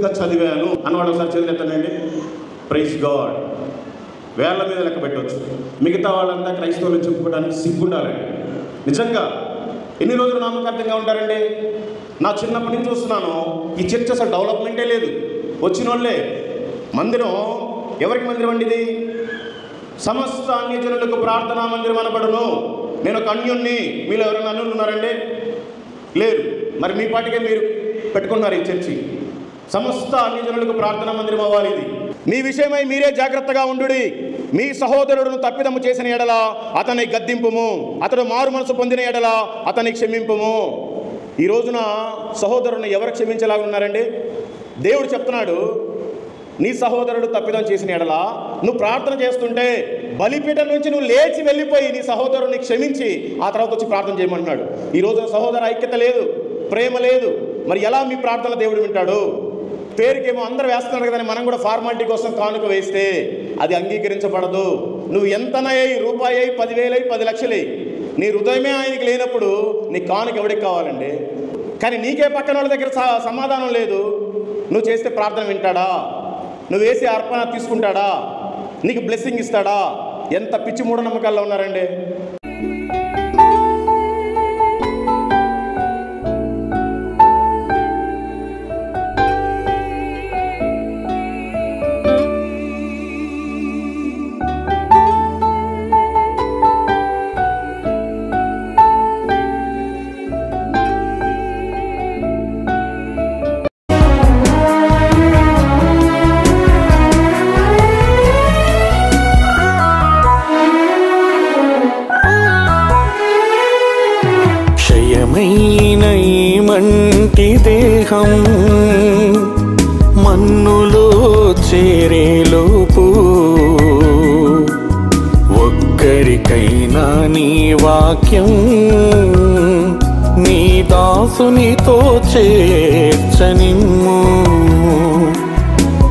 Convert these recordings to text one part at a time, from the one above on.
ఖచ్చితంగా చదివాను అన్నవాడు ఒకసారి చదివేస్తానండి. Praise God. వేళ్ల మీద లెక్క పెట్టవచ్చు. మిగతా వాళ్ళంతా క్రైస్తవులు చెప్పుకోవడానికి సిగ్గుండాలండి. నిజంగా ఎన్ని రోజులు నామకార్థంగా ఉంటారండి? నా చిన్నప్పటి నుంచి చూస్తున్నాను, ఈ చర్చ అసలు డెవలప్మెంటే లేదు. వచ్చిన వాళ్ళే మందిరం. ఎవరికి మందిరం అండి ఇది? సమస్త అన్యజనులకు ప్రార్థనా మందిరం అనబడును. నేను ఒక అన్యుణ్ణి. మీరు ఎవరైనా అన్యులు ఉన్నారండి? లేరు. మరి మీ పాటికే మీరు పెట్టుకున్నారు ఈ చర్చి. సమస్త అన్యజనులకు ప్రార్థనా మందిరం అవ్వాలి ఇది. మీ విషయమై మీరే జాగ్రత్తగా ఉండుడి. మీ సహోదరుడును తప్పిదము చేసిన ఎడల అతన్ని గద్దింపుము, అతడు మారు మనసు పొందిన ఎడల అతన్ని క్షమింపుము. ఈ రోజున సహోదరుని ఎవరు క్షమించేలాగా ఉన్నారండి? దేవుడు చెప్తున్నాడు, నీ సహోదరుడు తప్పిదం చేసిన ఎడల నువ్వు ప్రార్థన చేస్తుంటే బలిపీఠం నుంచి నువ్వు లేచి వెళ్ళిపోయి నీ సహోదరుని క్షమించి ఆ తర్వాత వచ్చి ప్రార్థన చేయమంటున్నాడు. ఈ రోజున సహోదర ఐక్యత లేదు, ప్రేమ లేదు. మరి ఎలా మీ ప్రార్థన దేవుడు వింటాడు? పేరుకేమో అందరూ వేస్తున్నారు కదని మనం కూడా ఫార్మాలిటీ కోసం కానుక వేస్తే అది అంగీకరించబడదు. నువ్వు ఎంతనయ్యి, రూపాయి, 10,000, 10 లక్షలు, నీ హృదయమే ఆయనకి లేనప్పుడు నీ కానుక ఎవడికి కావాలండి? కానీ నీకే పక్కన వాళ్ళ దగ్గర సమాధానం లేదు. నువ్వు చేస్తే ప్రార్థన వింటాడా? నువ్వు వేసి అర్పణ తీసుకుంటాడా? నీకు బ్లెస్సింగ్ ఇస్తాడా? ఎంత పిచ్చి మూఢనమ్మకాల్లో ఉన్నారండి. మంటి దేహం మన్నులో చేరేలోపు ఒక్కరికైనా నీ వాక్యం నీ దాసునితో చేర్చనిమ్ము.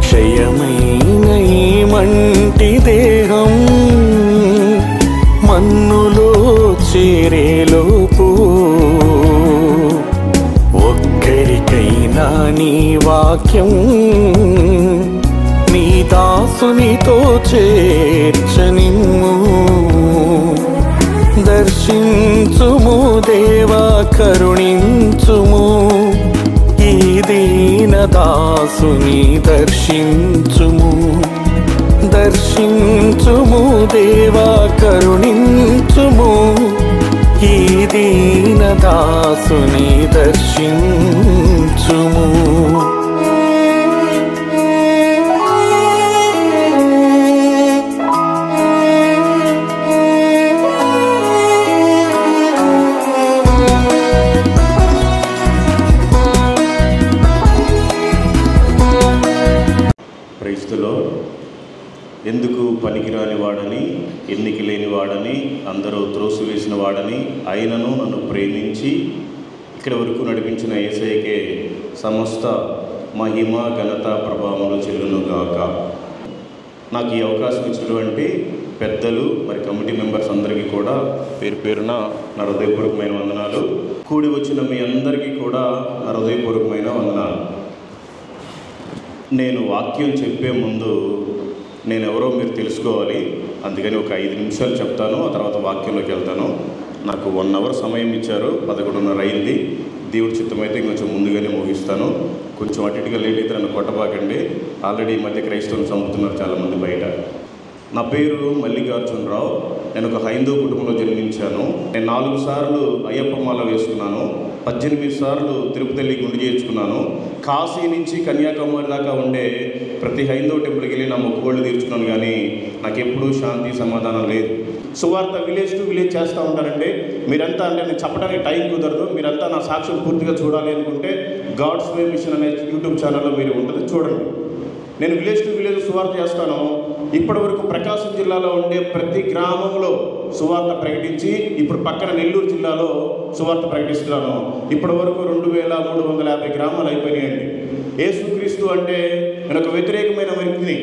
క్షయమైన ఈ మంటి దేహం మన్నులో చేరేలోపు ఒక్కరికైనా నీ వాక్యం నీ దాసునితో చేర్చనిమ్ము. దర్శించుము దేవా, కరుణించుము ఈ దీన దాసుని దర్శించుము. దర్శించుము దేవా, కరుణించుము ఈ దీన దాసుని దర్శించుము. క్రైస్తులో ఎందుకు పనికిరాని వాడని, ఎన్నిక లేని వాడని, అందరూ త్రోసివేసిన వాడని, ఆయనను నన్ను ప్రేమించి ఇక్కడ వరకు నడిపించిన యేసయ్యకే సమస్త మహిమ, ఘనత, ప్రభావములు చెల్లునుగాక. నాకు ఈ అవకాశం ఇచ్చినటువంటి పెద్దలు, మరి కమిటీ మెంబర్స్ అందరికీ కూడా పేరు పేరున నా హృదయపూర్వకమైన వందనాలు. కూడి వచ్చిన మీ అందరికీ కూడా నా హృదయపూర్వకమైన వందనాలు. నేను వాక్యం చెప్పే ముందు నేనెవరో మీరు తెలుసుకోవాలి. అందుకని ఒక 5 నిమిషాలు చెప్తాను, ఆ తర్వాత వాక్యంలోకి వెళ్తాను. నాకు 1 అవర్ సమయం ఇచ్చారు, 11:30 అయింది. దేవుడి చిత్తమైతే ఇంకొంచెం ముందుగానే ముగిస్తాను. కొంచెం అటు ఇటుగా లేట్ అయితే నన్ను కొట్టబాకండి. ఆల్రెడీ ఈ మధ్య క్రైస్తవులు చంపుతున్నారు చాలామంది బయట. నా పేరు మల్లికార్జునరావు. నేను ఒక హైందవ కుటుంబంలో జన్మించాను. నేను 4 సార్లు అయ్యప్ప మాల వేసుకున్నాను. 18 సార్లు తిరుపతి వెళ్ళి గుండు చేయించుకున్నాను. కాశీ నుంచి కన్యాకుమారి దాకా ఉండే ప్రతి హైందవ టెంపుల్కి వెళ్ళి నా మొక్కుబళ్ళు తీర్చుకున్నాను. కానీ నాకు ఎప్పుడూ శాంతి, సమాధానం లేదు. సువార్త విలేజ్ టు విలేజ్ చేస్తూ ఉంటానండి. మీరంతా అంటే నేను చెప్పడానికి టైం కుదరదు. మీరంతా నా సాక్ష్యం పూర్తిగా చూడాలి అనుకుంటే గాడ్స్ వే మిషన్ అనే యూట్యూబ్ ఛానల్లో మీరు ఉంటుంది, చూడండి. నేను విలేజ్ టు విలేజ్ సువార్త చేస్తాను. ఇప్పటి వరకు ప్రకాశం జిల్లాలో ఉండే ప్రతి గ్రామంలో సువార్త ప్రకటించి ఇప్పుడు పక్కన నెల్లూరు జిల్లాలో సువార్త ప్రకటిస్తున్నాను. ఇప్పటి వరకు 2350 గ్రామాలు అయిపోయినాయండి. యేసుక్రీస్తు అంటే నేను ఒక వ్యతిరేకమైన వ్యక్తిని.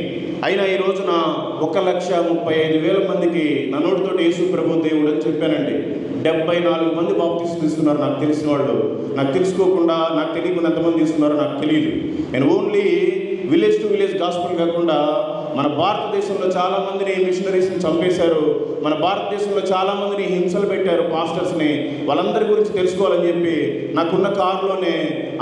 అయినా ఈ రోజున 1,35,000 మందికి నా నోటితోటి యేసు ప్రభు దేవుడు అని చెప్పానండి. 74 మంది బాప్తిస్మం తీసుకున్నారు నాకు తెలిసిన వాళ్ళు. నాకు తెలుసుకోకుండా, నాకు తెలియకుండా ఎంతమంది తీసుకున్నారో నాకు తెలియదు. నేను only village to village gospel కాకుండా మన భారతదేశంలో చాలామందిని మిషనరీస్ని చంపేశారు. మన భారతదేశంలో చాలామందిని హింసలు పెట్టారు, పాస్టర్స్ని. వాళ్ళందరి గురించి తెలుసుకోవాలని చెప్పి నాకున్న కారులోనే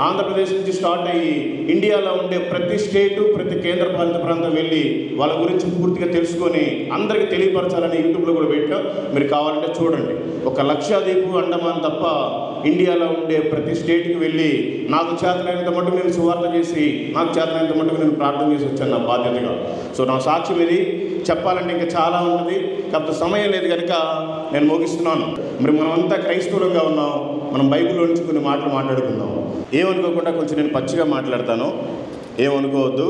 ఆంధ్రప్రదేశ్ నుంచి స్టార్ట్ అయ్యి ఇండియాలో ఉండే ప్రతి స్టేటు, ప్రతి కేంద్ర పాలిత ప్రాంతం వెళ్ళి వాళ్ళ గురించి పూర్తిగా తెలుసుకొని అందరికీ తెలియపరచాలని యూట్యూబ్లో కూడా పెట్టాం. మీరు కావాలంటే చూడండి. ఒక లక్షద్వీపు, అండమాన్ తప్ప ఇండియాలో ఉండే ప్రతి స్టేట్కి వెళ్ళి నాకు చేతనైనంత మటుకు నేను సువార్త చేసి, నాకు చేతనైనంత మటుకు నేను ప్రార్థన చేసి వచ్చాను నా బాధ్యతగా. సో నా సాక్ష్యం ఇది. చెప్పాలంటే ఇంకా చాలా ఉంటుంది, కాకపోతే సమయం లేదు కనుక నేను ముగిస్తున్నాను. మరి మనమంతా క్రైస్తవులుగా ఉన్నాం, మనం బైబిల్లో నుంచి కొన్ని మాటలు మాట్లాడుకుందాం. ఏమనుకోకుండా కొంచెం నేను పచ్చిగా మాట్లాడతాను, ఏమనుకోవద్దు.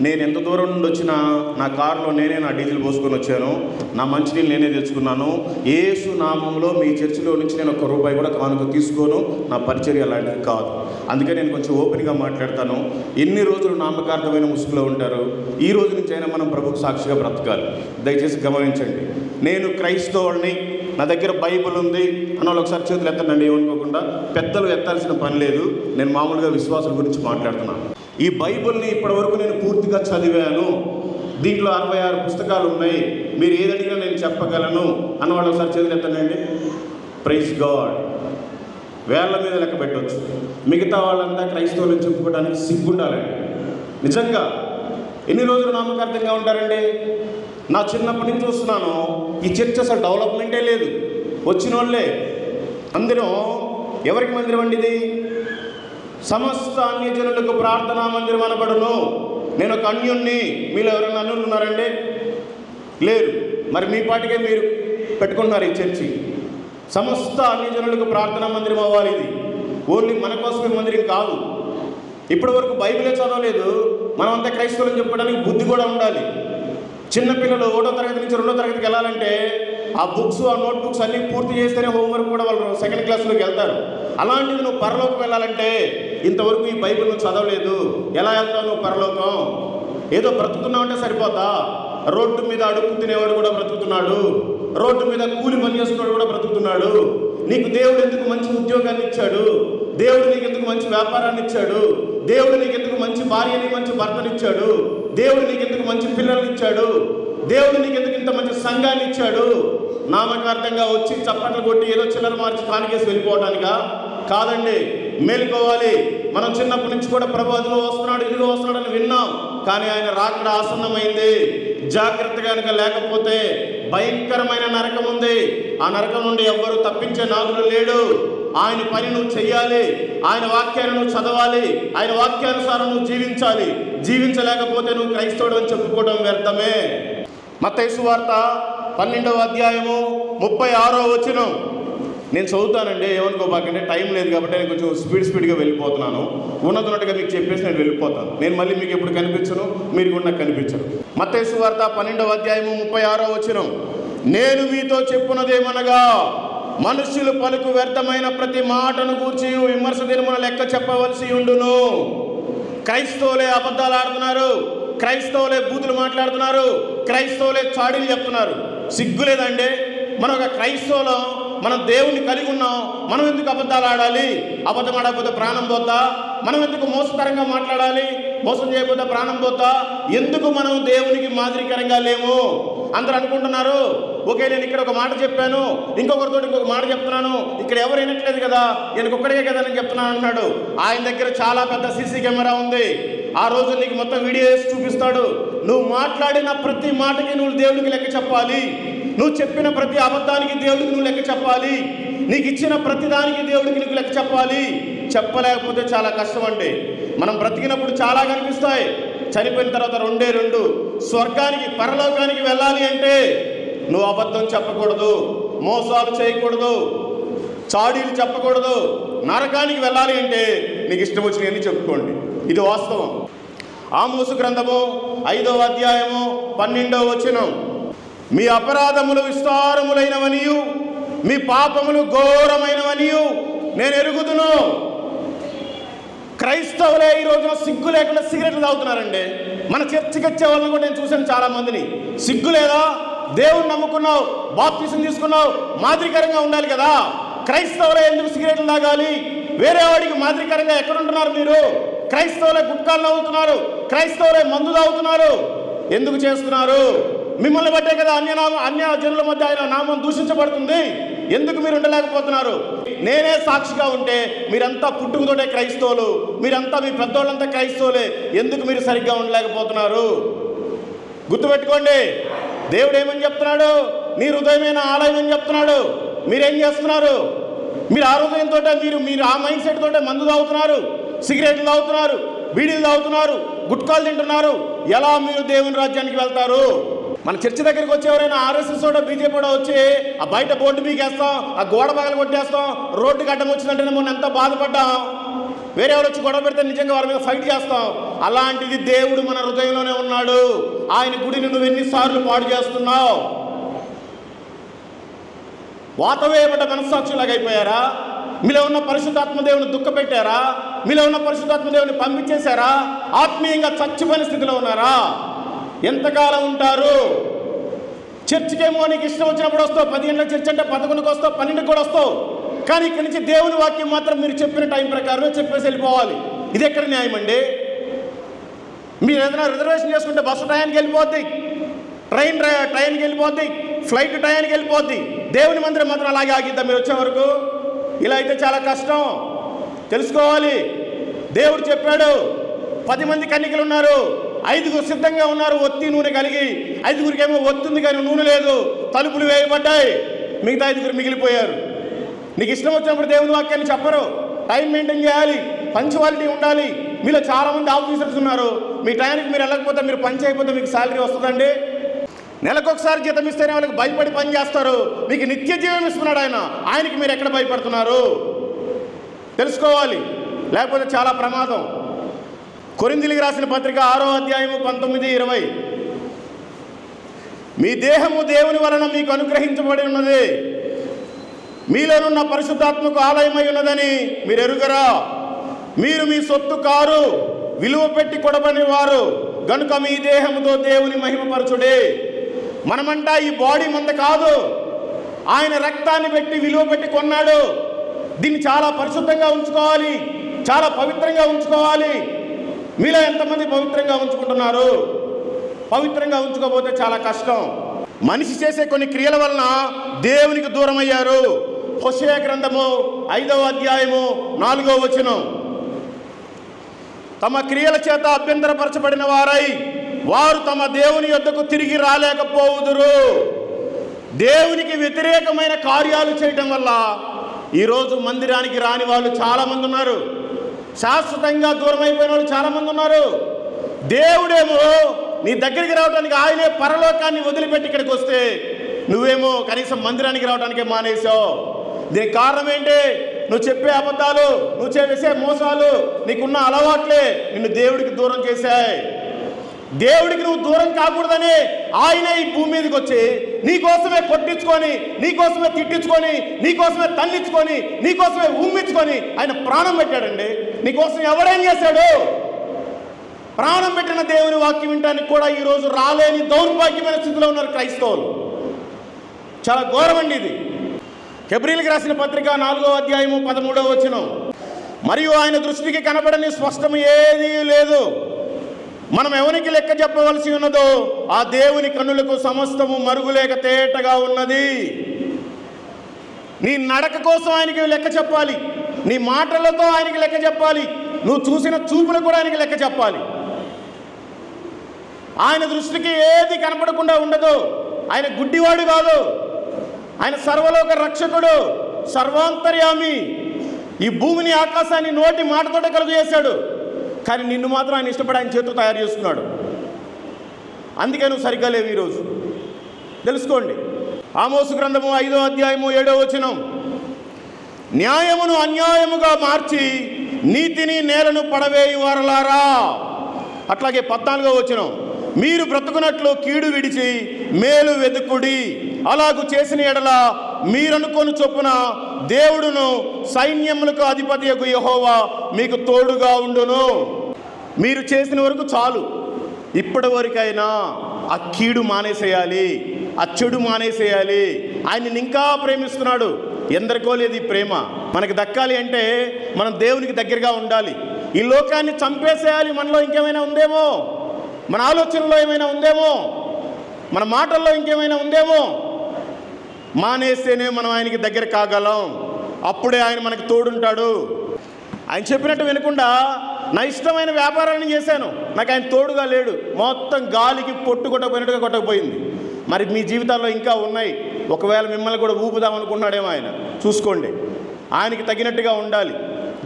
నేను ఎంత దూరం నుండి వచ్చినా నా కారులో నేనే నా డీజిల్ పోసుకొని వచ్చాను, నా మంచినీళ్ళు నేనే తెచ్చుకున్నాను. యేసు నామంలో మీ చర్చిలో నుంచి నేను ₹1 కూడా కానుక తీసుకోను. నా పరిచర్య అలాంటిది కాదు. అందుకే నేను కొంచెం ఓపెన్గా మాట్లాడతాను. ఎన్ని రోజులు నామకార్థమైన ముసుగులో ఉంటారు, ఈ రోజు నుంచి అయినా మనం ప్రభుకు సాక్షిగా బ్రతకాలి. దయచేసి గమనించండి. నేను క్రైస్తవుల్ని, నా దగ్గర బైబిల్ ఉంది అన్న వాళ్ళు ఒకసారి చేతులు ఎత్తండి, ఏమనుకోకుండా. పెద్దలు ఎత్తాల్సిన పని లేదు, నేను మామూలుగా విశ్వాసం గురించి మాట్లాడుతున్నాను. ఈ బైబిల్ని ఇప్పటివరకు నేను పూర్తిగా చదివాను, దీంట్లో 66 పుస్తకాలు ఉన్నాయి, మీరు ఏదడిగినా నేను చెప్పగలను అన్నవాళ్ళు ఒకసారి చేతులు ఎత్తండి. Praise God. వేళ్ల మీద లెక్క పెట్టవచ్చు. మిగతా వాళ్ళంతా క్రైస్తవులను చెప్పుకోవడానికి సిగ్గుండాలండి. నిజంగా ఎన్ని రోజులు నామకార్థంగా ఉంటారండి? నా చిన్నప్పటి నుంచి చూస్తున్నాను, ఈ చర్చ్ అసలు డెవలప్మెంటే లేదు. వచ్చిన వాళ్ళే అందరూ. ఎవరికి మందిరం అండి ఇది? సమస్త అన్యజనులకు ప్రార్థనా మందిరం అనబడును. నేను ఒక అన్యుణ్ణి. మీలో ఎవరైనా అన్యులు ఉన్నారండి? లేరు. మరి మీ పాటికే మీరు పెట్టుకుంటున్నారు ఈ చర్చి. సమస్త అన్యజనులకు ప్రార్థనా మందిరం అవ్వాలి. ఇది ఓన్లీ మన కోసమే మందిరం కాదు. ఇప్పటి వరకు బైబిలే చదవలేదు, మనమంతా క్రైస్తవులను చెప్పుకోవడానికి బుద్ధి కూడా ఉండాలి. చిన్నపిల్లలు 1వ తరగతి నుంచి 2వ తరగతికి వెళ్ళాలంటే ఆ బుక్స్, ఆ నోట్ బుక్స్ అన్నీ పూర్తి చేస్తేనే హోంవర్క్ కూడా వాళ్ళు 2nd క్లాస్లోకి వెళ్తారు. అలాంటిది నువ్వు పరలోకం వెళ్ళాలంటే ఇంతవరకు ఈ బైబిల్ నువ్వు చదవలేదు. ఎలా వెళ్తావు నువ్వు పరలోకం? ఏదో బ్రతుకుతున్నావు అంటే సరిపోతా? రోడ్డు మీద అడుగు తినేవాడు కూడా బ్రతుకుతున్నాడు, రోడ్డు మీద కూలి పని చేసుకున్నాడు కూడా బ్రతుకుతున్నాడు. నీకు దేవుడు ఎందుకు మంచి ఉద్యోగాన్ని ఇచ్చాడు? దేవుడు నీకు ఎందుకు మంచి వ్యాపారాన్ని ఇచ్చాడు? దేవుడు నీకు ఎందుకు మంచి భార్యని, మంచి భర్తని ఇచ్చాడు? దేవుడు నీకు ఎందుకు మంచి పిల్లల్ని ఇచ్చాడు? దేవుడు నీకు ఎందుకు ఇంత మంచి సంఘాన్ని ఇచ్చాడు? నామకార్థంగా వచ్చి చప్పట్లు కొట్టి ఏదో చిల్లర మార్చి కానికేసి వెళ్ళిపోవటానికా? కాదండి. మేలుకోవాలి. మనం చిన్నప్పటి నుంచి కూడా ప్రభు అదిగో వస్తున్నాడు, ఇదిగో వస్తున్నాడు అని విన్నాం, కానీ ఆయన రాకడ ఆసన్నమైంది. జాగ్రత్తగా కనుక లేకపోతే భయంకరమైన నరకం ఉంది. ఆ నరకం నుండి ఎవ్వరూ తప్పించే నాదుడు లేడు. ఆయన పని నువ్వు చెయ్యాలి, ఆయన వాక్యాన్ని నువ్వు చదవాలి, ఆయన వాక్యానుసారం నువ్వు జీవించాలి. జీవించలేకపోతే నువ్వు క్రైస్తవుడు అని చెప్పుకోవడం వ్యర్థమే. మత్తయి సువార్త 12వ అధ్యాయము 36వ వచనం నేను చదువుతానండి, ఏమనుకోబాకండి. టైం లేదు కాబట్టి నేను కొంచెం స్పీడ్గా వెళ్ళిపోతున్నాను. ఉన్నట్టుగా మీకు చెప్పేసి నేను వెళ్ళిపోతాను. నేను మళ్ళీ మీకు ఎప్పుడు కనిపించను, మీరు కూడా నాకు కనిపించరు. మత్తయి సువార్త 12వ అధ్యాయము 36వ వచనం, నేను మీతో చెప్పున్నదేమనగా మనుష్యులు పలుకు వ్యర్థమైన ప్రతి మాటను గూర్చి విమర్శ దినమున లెక్క చెప్పవలసి ఉండును. క్రైస్తవులే అబద్ధాలు ఆడుతున్నారు, క్రైస్తవులే బూతులు మాట్లాడుతున్నారు, క్రైస్తవులే చాడీలు చెప్తున్నారు. సిగ్గులేదండి? మనం ఒక క్రైస్తవులం, మనం దేవుణ్ణి కలిగి ఉన్నాం, మనం ఎందుకు అబద్ధాలు ఆడాలి? అబద్ధం ఆడకపోతే ప్రాణం పోతా? మనం ఎందుకు మోసకరంగా మాట్లాడాలి? మోసం చేయకపోతే ప్రాణం పోతా? ఎందుకు మనం దేవునికి మాదిరికరంగా లేము? అందరూ అనుకుంటున్నారు, ఓకే నేను ఇక్కడ ఒక మాట చెప్పాను, ఇంకొకరితో ఇంకొక మాట చెప్తున్నాను, ఇక్కడ ఎవరు వినట్లేదు కదా, నేను ఒక్కడికే కదా నేను చెప్తున్నాను అన్నాడు. ఆయన దగ్గర చాలా పెద్ద సీసీ కెమెరా ఉంది. ఆ రోజు నీకు మొత్తం వీడియో వేసి చూపిస్తాడు. నువ్వు మాట్లాడిన ప్రతి మాటకి నువ్వు దేవుడికి లెక్క చెప్పాలి. నువ్వు చెప్పిన ప్రతి అబద్ధానికి దేవుడికి నువ్వు లెక్క చెప్పాలి. నీకు ఇచ్చిన ప్రతి దానికి దేవుడికి నీకు లెక్క చెప్పాలి. చెప్పలేకపోతే చాలా కష్టం అండి. మనం బ్రతికినప్పుడు చాలా కనిపిస్తాయి, చనిపోయిన తర్వాత 2 స్వర్గానికి, పరలోకానికి వెళ్ళాలి అంటే నువ్వు అబద్ధం చెప్పకూడదు, మోసాలు చేయకూడదు, చాడీలు చెప్పకూడదు. నరకానికి వెళ్ళాలి అంటే నీకు ఇష్టం వచ్చినవన్నీ చెప్పుకోండి. ఇది వాస్తవం. ఆమోసు గ్రంథము 5వ అధ్యాయము 12వ వచనం, మీ అపరాధములు విస్తారములైనవనియు మీ పాపములు ఘోరమైనవనియు నేను ఎరుగుదును. క్రైస్తవులే ఈ రోజున సిగ్గు లేకుండా సిగరెట్లు తాగుతున్నారండి. మన చర్చికి వచ్చే వాళ్ళని కూడా నేను చూశాను చాలా మందిని. సిగ్గు లేదా? దేవుణ్ణి నమ్ముకున్నావు, బాప్తిసం తీసుకున్నావు, మాదిరికరంగా ఉండాలి కదా. క్రైస్తవులే ఎందుకు సిగరెట్లు తాగాలి? వేరే వాడికి మాదిరికరంగా ఎక్కడుంటున్నారు మీరు? క్రైస్తవులే గుట్కాలు నవ్వుతున్నారు, క్రైస్తవులే మందు తాగుతున్నారు. ఎందుకు చేస్తున్నారు? మిమ్మల్ని బట్టే కదా అన్య జనుల మధ్య ఆయన నామం దూషించబడుతుంది. ఎందుకు మీరు ఉండలేకపోతున్నారు? నేనే సాక్షిగా ఉంటే మీరంతా పుట్టుకతోటే క్రైస్తవులు, మీరంతా మీ పెద్దోళ్ళంతా క్రైస్తవులే. ఎందుకు మీరు సరిగ్గా ఉండలేకపోతున్నారు? గుర్తుపెట్టుకోండి, దేవుడు ఏమని చెప్తున్నాడు? నీ హృదయమైన ఆలయం అని చెప్తున్నాడు. మీరేం చేస్తున్నారు? మీరు ఆ హృదయంతో మీరు ఆ మైండ్ సెట్ తోటే మందు తాగుతున్నారు, సిగరెట్లు తాగుతున్నారు, బీడీలు తాగుతున్నారు, గుట్కాలు తింటున్నారు. ఎలా మీరు దేవుని రాజ్యానికి వెళ్తారు? మన చర్చి దగ్గరికి వచ్చి ఎవరైనా ఆర్ఎస్ఎస్ కూడా బీజేపీ కూడా వచ్చి ఆ బయట బోర్డు బీకేస్తాం, ఆ గోడ పగలు కొట్టేస్తాం, రోడ్డుకి అడ్డం వచ్చిందంటే మొన్న ఎంత బాధపడ్డాం. వేరే వాళ్ళు వచ్చి గొడవ పెడితే నిజంగా వాళ్ళ మీద ఫైట్ చేస్తాం. అలాంటిది దేవుడు మన హృదయంలోనే ఉన్నాడు. ఆయన గుడిని నువ్వు ఎన్నిసార్లు పాడు చేస్తున్నావు? వాతవేయబడ్డ మనస్సాక్షులాగా అయిపోయారా? మీలో ఉన్న పరిశుద్ధాత్మ దేవుని దుఃఖపెట్టారా? మీలో ఉన్న పరిశుద్ధాత్మ దేవుని పంపించేశారా? ఆత్మీయంగా చచ్చిపోయిన స్థితిలో ఉన్నారా? ఎంతకాలం ఉంటారు? చర్చికేమో నీకు ఇష్టం వచ్చినప్పుడు వస్తావు, 10 గంటలకు చర్చ్ అంటే 11కి వస్తావు, 12కి కూడా వస్తావు. కానీ ఇక్కడి నుంచి దేవుని వాక్యం మాత్రం మీరు చెప్పిన టైం ప్రకారమే చెప్పేసి వెళ్ళిపోవాలి. ఇది ఎక్కడ న్యాయం అండి? మీరు ఏదైనా రిజర్వేషన్ చేసుకుంటే బస్సు టయానికి వెళ్ళిపోద్ది, ట్రైన్ టయానికి వెళ్ళిపోద్ది, ఫ్లైట్ టయానికి వెళ్ళిపోద్ది. దేవుని మందిరం మాత్రం అలాగే ఆగిద్దాం మీరు వచ్చే వరకు? ఇలా అయితే చాలా కష్టం. తెలుసుకోవాలి, దేవుడు చెప్పాడు 10 మంది కన్యకలు ఉన్నారు, 5గురు సిద్ధంగా ఉన్నారు ఒత్తి నూనె కలిగి. 5గురికేమో ఒత్తుంది కానీ నూనె లేదు, తలుపులు వేయబడ్డాయి, మిగతా 5గురు మిగిలిపోయారు. నీకు ఇష్టం వచ్చినప్పుడు దేవుని వాక్యాన్ని చెప్పరు. టైం మెయింటైన్ చేయాలి, పంచువాలిటీ ఉండాలి. మీలో చాలామంది ఆఫీసర్స్ ఉన్నారు, మీ టైంకి మీరు వెళ్ళకపోతే, మీరు పని చేయకపోతే మీకు శాలరీ వస్తుందండి? నెలకొకసారి జీతం ఇస్తేనే వాళ్ళకి భయపడి పని చేస్తారు. మీకు నిత్య జీవం ఇస్తున్నాడు ఆయన, ఆయనకి మీరు ఎక్కడ భయపడుతున్నారు? తెలుసుకోవాలి, లేకపోతే చాలా ప్రమాదం. కొరింథీయులకు రాసిన పత్రిక 6వ అధ్యాయము 19-20. మీ దేహము దేవుని వలన మీకు అనుగ్రహించబడి ఉన్నది, మీలోనున్న పరిశుద్ధాత్మకు ఆలయమై ఉన్నదని మీరు ఎరుగరా? మీరు మీ సొత్తు కారు, విలువ పెట్టి కొనబడిన వారు గనుక మీ దేహముతో దేవుని మహిమపరచుడే. మనమంటా ఈ బాడీ మంద కాదు, ఆయన రక్తాన్ని పెట్టి విలువ పెట్టి కొన్నాడు. దీన్ని చాలా పరిశుద్ధంగా ఉంచుకోవాలి, చాలా పవిత్రంగా ఉంచుకోవాలి. మీలో ఎంతమంది పవిత్రంగా ఉంచుకుంటున్నారు? పవిత్రంగా ఉంచుకోకపోతే చాలా కష్టం. మనిషి చేసే కొన్ని క్రియల వలన దేవునికి దూరం అయ్యారు. హోషేయ గ్రంథము 5వ అధ్యాయము 4వ వచనం. తమ క్రియల చేత అభ్యంతరపరచబడిన వారై వారు తమ దేవుని యొద్దకు తిరిగి రాలేకపోవుదురు. దేవునికి వ్యతిరేకమైన కార్యాలు చేయటం వల్ల ఈరోజు మందిరానికి రాని వాళ్ళు చాలామంది ఉన్నారు. శాశ్వతంగా దూరం అయిపోయిన వాళ్ళు చాలామంది ఉన్నారు. దేవుడేమో నీ దగ్గరికి రావడానికి ఆయనే పరలోకాన్ని వదిలిపెట్టి ఇక్కడికి వస్తే నువ్వేమో కనీసం మందిరానికి రావడానికే మానేసావు. దీనికి కారణం ఏంటి? నువ్వు చెప్పే అబద్ధాలు, నువ్వు చేసే మోసాలు, నీకున్న అలవాట్లే నిన్ను దేవుడికి దూరం చేశాయి. దేవుడికి నువ్వు దూరం కాకూడదని ఆయన ఈ భూమి మీదకి వచ్చి నీకోసమే కొట్టించుకొని, నీకోసమే తిట్టించుకొని, నీకోసమే తల్లించుకొని, నీకోసమే ఉమ్మించుకొని ఆయన ప్రాణం పెట్టాడండి. నీకోసం ఎవడేం చేశాడు? ప్రాణం పెట్టిన దేవుని వాక్యం వినడానికి కూడా ఈరోజు రాలేని దౌర్భాగ్యమైన స్థితిలో ఉన్నారు క్రైస్తవులు. చాలా ఘోరం అండి ఇది. హెబ్రీయులకు రాసిన పత్రిక 4వ అధ్యాయము 13వ వచనం. మరియు ఆయన దృష్టికి కనబడని స్పష్టం ఏదీ లేదు. మనం ఎవరికి లెక్క చెప్పవలసి ఉన్నదో ఆ దేవుని కన్నులకు సమస్తము మరుగులేక తేటగా ఉన్నది. నీ నడక కోసం ఆయనకి లెక్క చెప్పాలి, నీ మాటలతో ఆయనకి లెక్క చెప్పాలి, నువ్వు చూసిన చూపులు కూడా ఆయనకి లెక్క చెప్పాలి. ఆయన దృష్టికి ఏది కనపడకుండా ఉండదు. ఆయన గుడ్డివాడు కాదు, ఆయన సర్వలోక రక్షకుడు, సర్వాంతర్యామి. ఈ భూమిని ఆకాశాన్ని నోటి మాటతోటే కలుగు చేశాడు. కానీ నిన్ను మాత్రం ఆయన ఇష్టపడి ఆయన చేతితో తయారు చేసుకున్నాడు. అందుకే నువ్వు సరిగ్గా లేవు ఈరోజు. తెలుసుకోండి. ఆమోసు గ్రంథము 5వ అధ్యాయము 7వ వచనం. న్యాయమును అన్యాయముగా మార్చి నీతిని నేలను పడవేయి వారలారా. అట్లాగే 14వ వచనం. మీరు బ్రతుకున్నట్లు కీడు విడిచి మేలు వెతుకుడి, అలాగూ చేసిన ఎడల మీరనుకొని చొప్పున దేవుడును సైన్యములకు అధిపతియగు యెహోవా మీకు తోడుగా ఉండును. మీరు చేసిన వరకు చాలు. ఇప్పటి వరకైనా ఆ కీడు మానేసేయాలి, ఆ చెడు మానేసేయాలి. ఆయన్ని ఇంకా ప్రేమిస్తున్నాడు. ఎందరికో లేదు ఈ ప్రేమ. మనకి దక్కాలి అంటే మనం దేవునికి దగ్గరగా ఉండాలి. ఈ లోకాన్ని చంపేసేయాలి మనలో ఇంకేమైనా ఉందేమో, మన ఆలోచనలో ఏమైనా ఉందేమో, మన మాటల్లో ఇంకేమైనా ఉందేమో, మానేస్తేనే మనం ఆయనకి దగ్గర కాగలం. అప్పుడే ఆయన మనకు తోడుంటాడు. ఆయన చెప్పినట్టు వినకుండా నా ఇష్టమైన వ్యాపారాన్ని చేశాను, నాకు ఆయన తోడుగా లేడు, మొత్తం గాలికి పొట్టు కొట్టకపోయినట్టుగా కొట్టకపోయింది. మరి మీ జీవితాల్లో ఇంకా ఉన్నాయి. ఒకవేళ మిమ్మల్ని కూడా ఊపుదాం అనుకున్నాడేమో ఆయన. చూసుకోండి, ఆయనకి తగినట్టుగా ఉండాలి,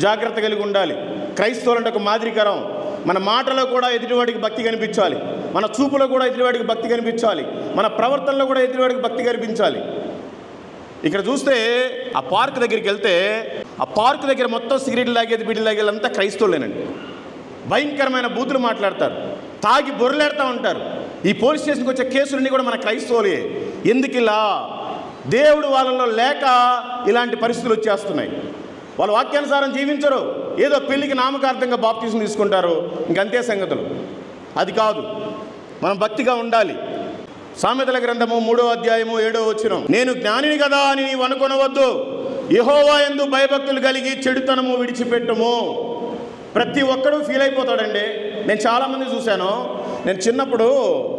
జాగ్రత్త కలిగి ఉండాలి. క్రైస్తవులంటే ఒక మాదిరికరం. మన మాటలో కూడా ఎదుటివాడికి భక్తి కనిపించాలి, మన చూపులో కూడా ఎదుటివాడికి భక్తి కనిపించాలి, మన ప్రవర్తనలో కూడా ఎదుటివాడికి భక్తి కనిపించాలి. ఇక్కడ చూస్తే ఆ పార్క్ దగ్గరికి వెళ్తే ఆ పార్క్ దగ్గర మొత్తం సిగరెట్లు లాగేది, బీడీలు లాగేది అంతా క్రైస్తవులేనండి. భయంకరమైన బూతులు మాట్లాడతారు, తాగి బొర్రెలాడుతూ ఉంటారు. ఈ పోలీస్ స్టేషన్కి వచ్చే కేసులన్నీ కూడా మన క్రైస్తవులే. ఎందుకు ఇలా? దేవుడు వాళ్ళలో లేక ఇలాంటి పరిస్థితులు వచ్చేస్తున్నాయి. వాళ్ళు వాక్యానుసారం జీవించరు, ఏదో పెళ్లికి నామకార్థంగా బాప్తిజం తీసుకుంటారు, ఇంకంతే సంగతులు. అది కాదు, మనం భక్తిగా ఉండాలి. సామెతల గ్రంథము 3వ అధ్యాయము 7వ వచనం, నేను జ్ఞానిని కదా అని నీవు అనుకొనవద్దు, యెహోవా యందు భయభక్తులు కలిగి చెడుతనము విడిచిపెట్టుము. ప్రతి ఒక్కడూ ఫీల్ అయిపోతాడండి. నేను చాలామంది చూశాను. నేను చిన్నప్పుడు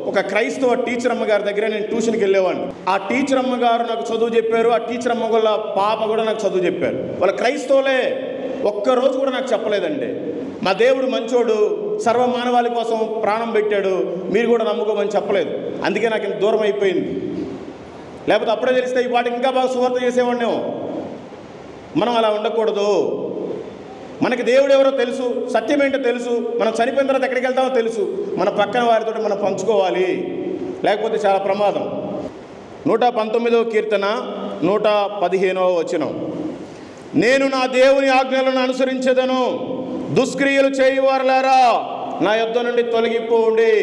ఒక క్రైస్తవ టీచర్ అమ్మగారి దగ్గర నేను ట్యూషన్కి వెళ్ళేవాడిని. ఆ టీచర్ అమ్మగారు నాకు చదువు చెప్పారు, ఆ టీచర్ అమ్మ వాళ్ళ పాప కూడా నాకు చదువు చెప్పారు. వాళ్ళ క్రైస్తవులే. ఒక్కరోజు కూడా నాకు చెప్పలేదండి, మా దేవుడు మంచోడు, సర్వ మానవాళి కోసం ప్రాణం పెట్టాడు, మీరు కూడా నమ్ముకోమని చెప్పలేదు. అందుకే నాకు ఇంత దూరం అయిపోయింది. లేకపోతే అప్పుడే తెలిస్తే ఈ పాటికి ఇంకా బాగా సువార్త చేసేవాడినేమో. మనం అలా ఉండకూడదు. మనకి దేవుడు ఎవరో తెలుసు, సత్యం ఏంటో తెలుసు, మనం చనిపోయిన తర్వాత ఎక్కడికి వెళ్తామో తెలుసు. మన పక్కన వారితో మనం పంచుకోవాలి, లేకపోతే చాలా ప్రమాదం. 119వ కీర్తన 115వ వచనం, నేను నా దేవుని ఆజ్ఞలను అనుసరించెదను, దుష్క్రియలు చేయువారులారా నా యొద్ద నుండి తొలగిపోండి.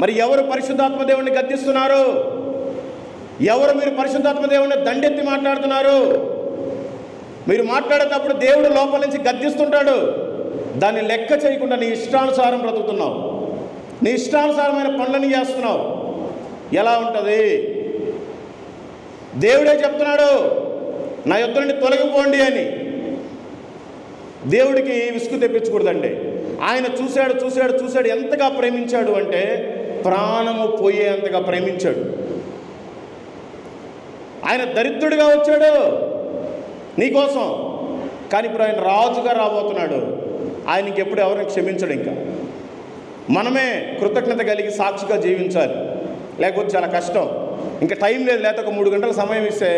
మరి ఎవరు పరిశుద్ధాత్మ దేవుణ్ణి గద్దిస్తున్నారు? ఎవరు మీరు పరిశుద్ధాత్మ దేవుణ్ణి దండెత్తి మాట్లాడుతున్నారు? మీరు మాట్లాడేటప్పుడు దేవుడు లోపల నుంచి గద్దిస్తుంటాడు. దాన్ని లెక్క చేయకుండా నీ ఇష్టానుసారం బ్రతుకుతున్నావు, నీ ఇష్టానుసారమైన పనులని చేస్తున్నావు. ఎలా ఉంటుంది? దేవుడే చెప్తున్నాడు, నా యొద్ద నుండి తొలగిపోండి అని. దేవుడికి విసుగు తెప్పించకూడదండి. ఆయన చూశాడు చూశాడు చూశాడు, ఎంతగా ప్రేమించాడు అంటే ప్రాణము పోయేంతగా ప్రేమించాడు. ఆయన దరిద్రుడిగా వచ్చాడు నీకోసం, కానీ ఇప్పుడు ఆయన రాజుగా రాబోతున్నాడు. ఆయనకి ఎప్పుడు ఎవరిని క్షమించడు. ఇంకా మనమే కృతజ్ఞత కలిగి సాక్షిగా జీవించాలి, లేకపోతే చాలా కష్టం. ఇంకా టైం లేదు, లేకపోతే ఒక 3 గంటల సమయం ఇస్తే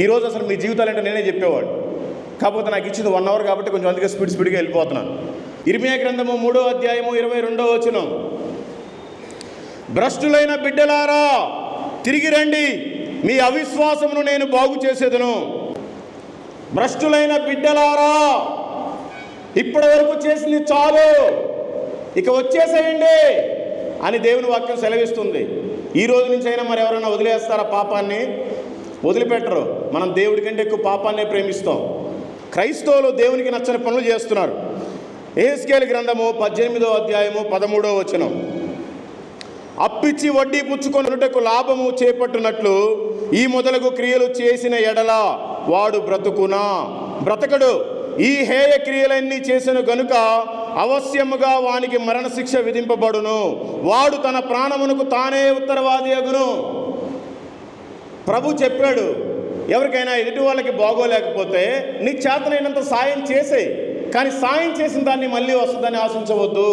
ఈరోజు అసలు మీ జీవితాలు ఏంటో నేనే చెప్పేవాడు. కాకపోతే నాకు ఇచ్చింది 1 అవర్ కాబట్టి కొంచెం అందుకే స్పీడ్గా వెళ్ళిపోతున్నాను. ఇర్మియా గ్రంథము 3వ అధ్యాయము 22వ వచనం, భ్రష్టులైన బిడ్డలారా తిరిగి రండి, మీ అవిశ్వాసమును నేను బాగు చేసేదను. భ్రష్టులైన బిడ్డలారా, ఇప్పటి వరకు చేసింది చాలు, ఇక వచ్చేసేయండి అని దేవుని వాక్యం సెలవిస్తుంది. ఈ రోజు నుంచి అయినా మరి ఎవరైనా వదిలేస్తారా పాపాన్ని? వదిలిపెట్టరు. మనం దేవుడి కంటే ఎక్కువ పాపాన్నే ప్రేమిస్తాం. క్రైస్తవులు దేవునికి నచ్చని పనులు చేస్తున్నారు. యెహెజ్కేలు గ్రంథము 18వ అధ్యాయము 13వ వచనం, అప్పిచ్చి వడ్డీ పుచ్చుకొనుటకు లాభము చేపట్టునట్లు ఈ మొదలగు క్రియలు చేసిన ఎడల వాడు బ్రతకడు. ఈ హేయ క్రియలన్నీ చేసిన గనుక అవశ్యముగా వానికి మరణశిక్ష విధింపబడును. వాడు తన ప్రాణమునకు తానే ఉత్తరవాది అగును. ప్రభు చెప్పాడు, ఎవరికైనా ఎదుటి వాళ్ళకి బాగోలేకపోతే నీకు చేతనైనంత సాయం చేసేయి, కానీ సాయం చేసిన దాన్ని మళ్ళీ వస్తుందని ఆశించవద్దు.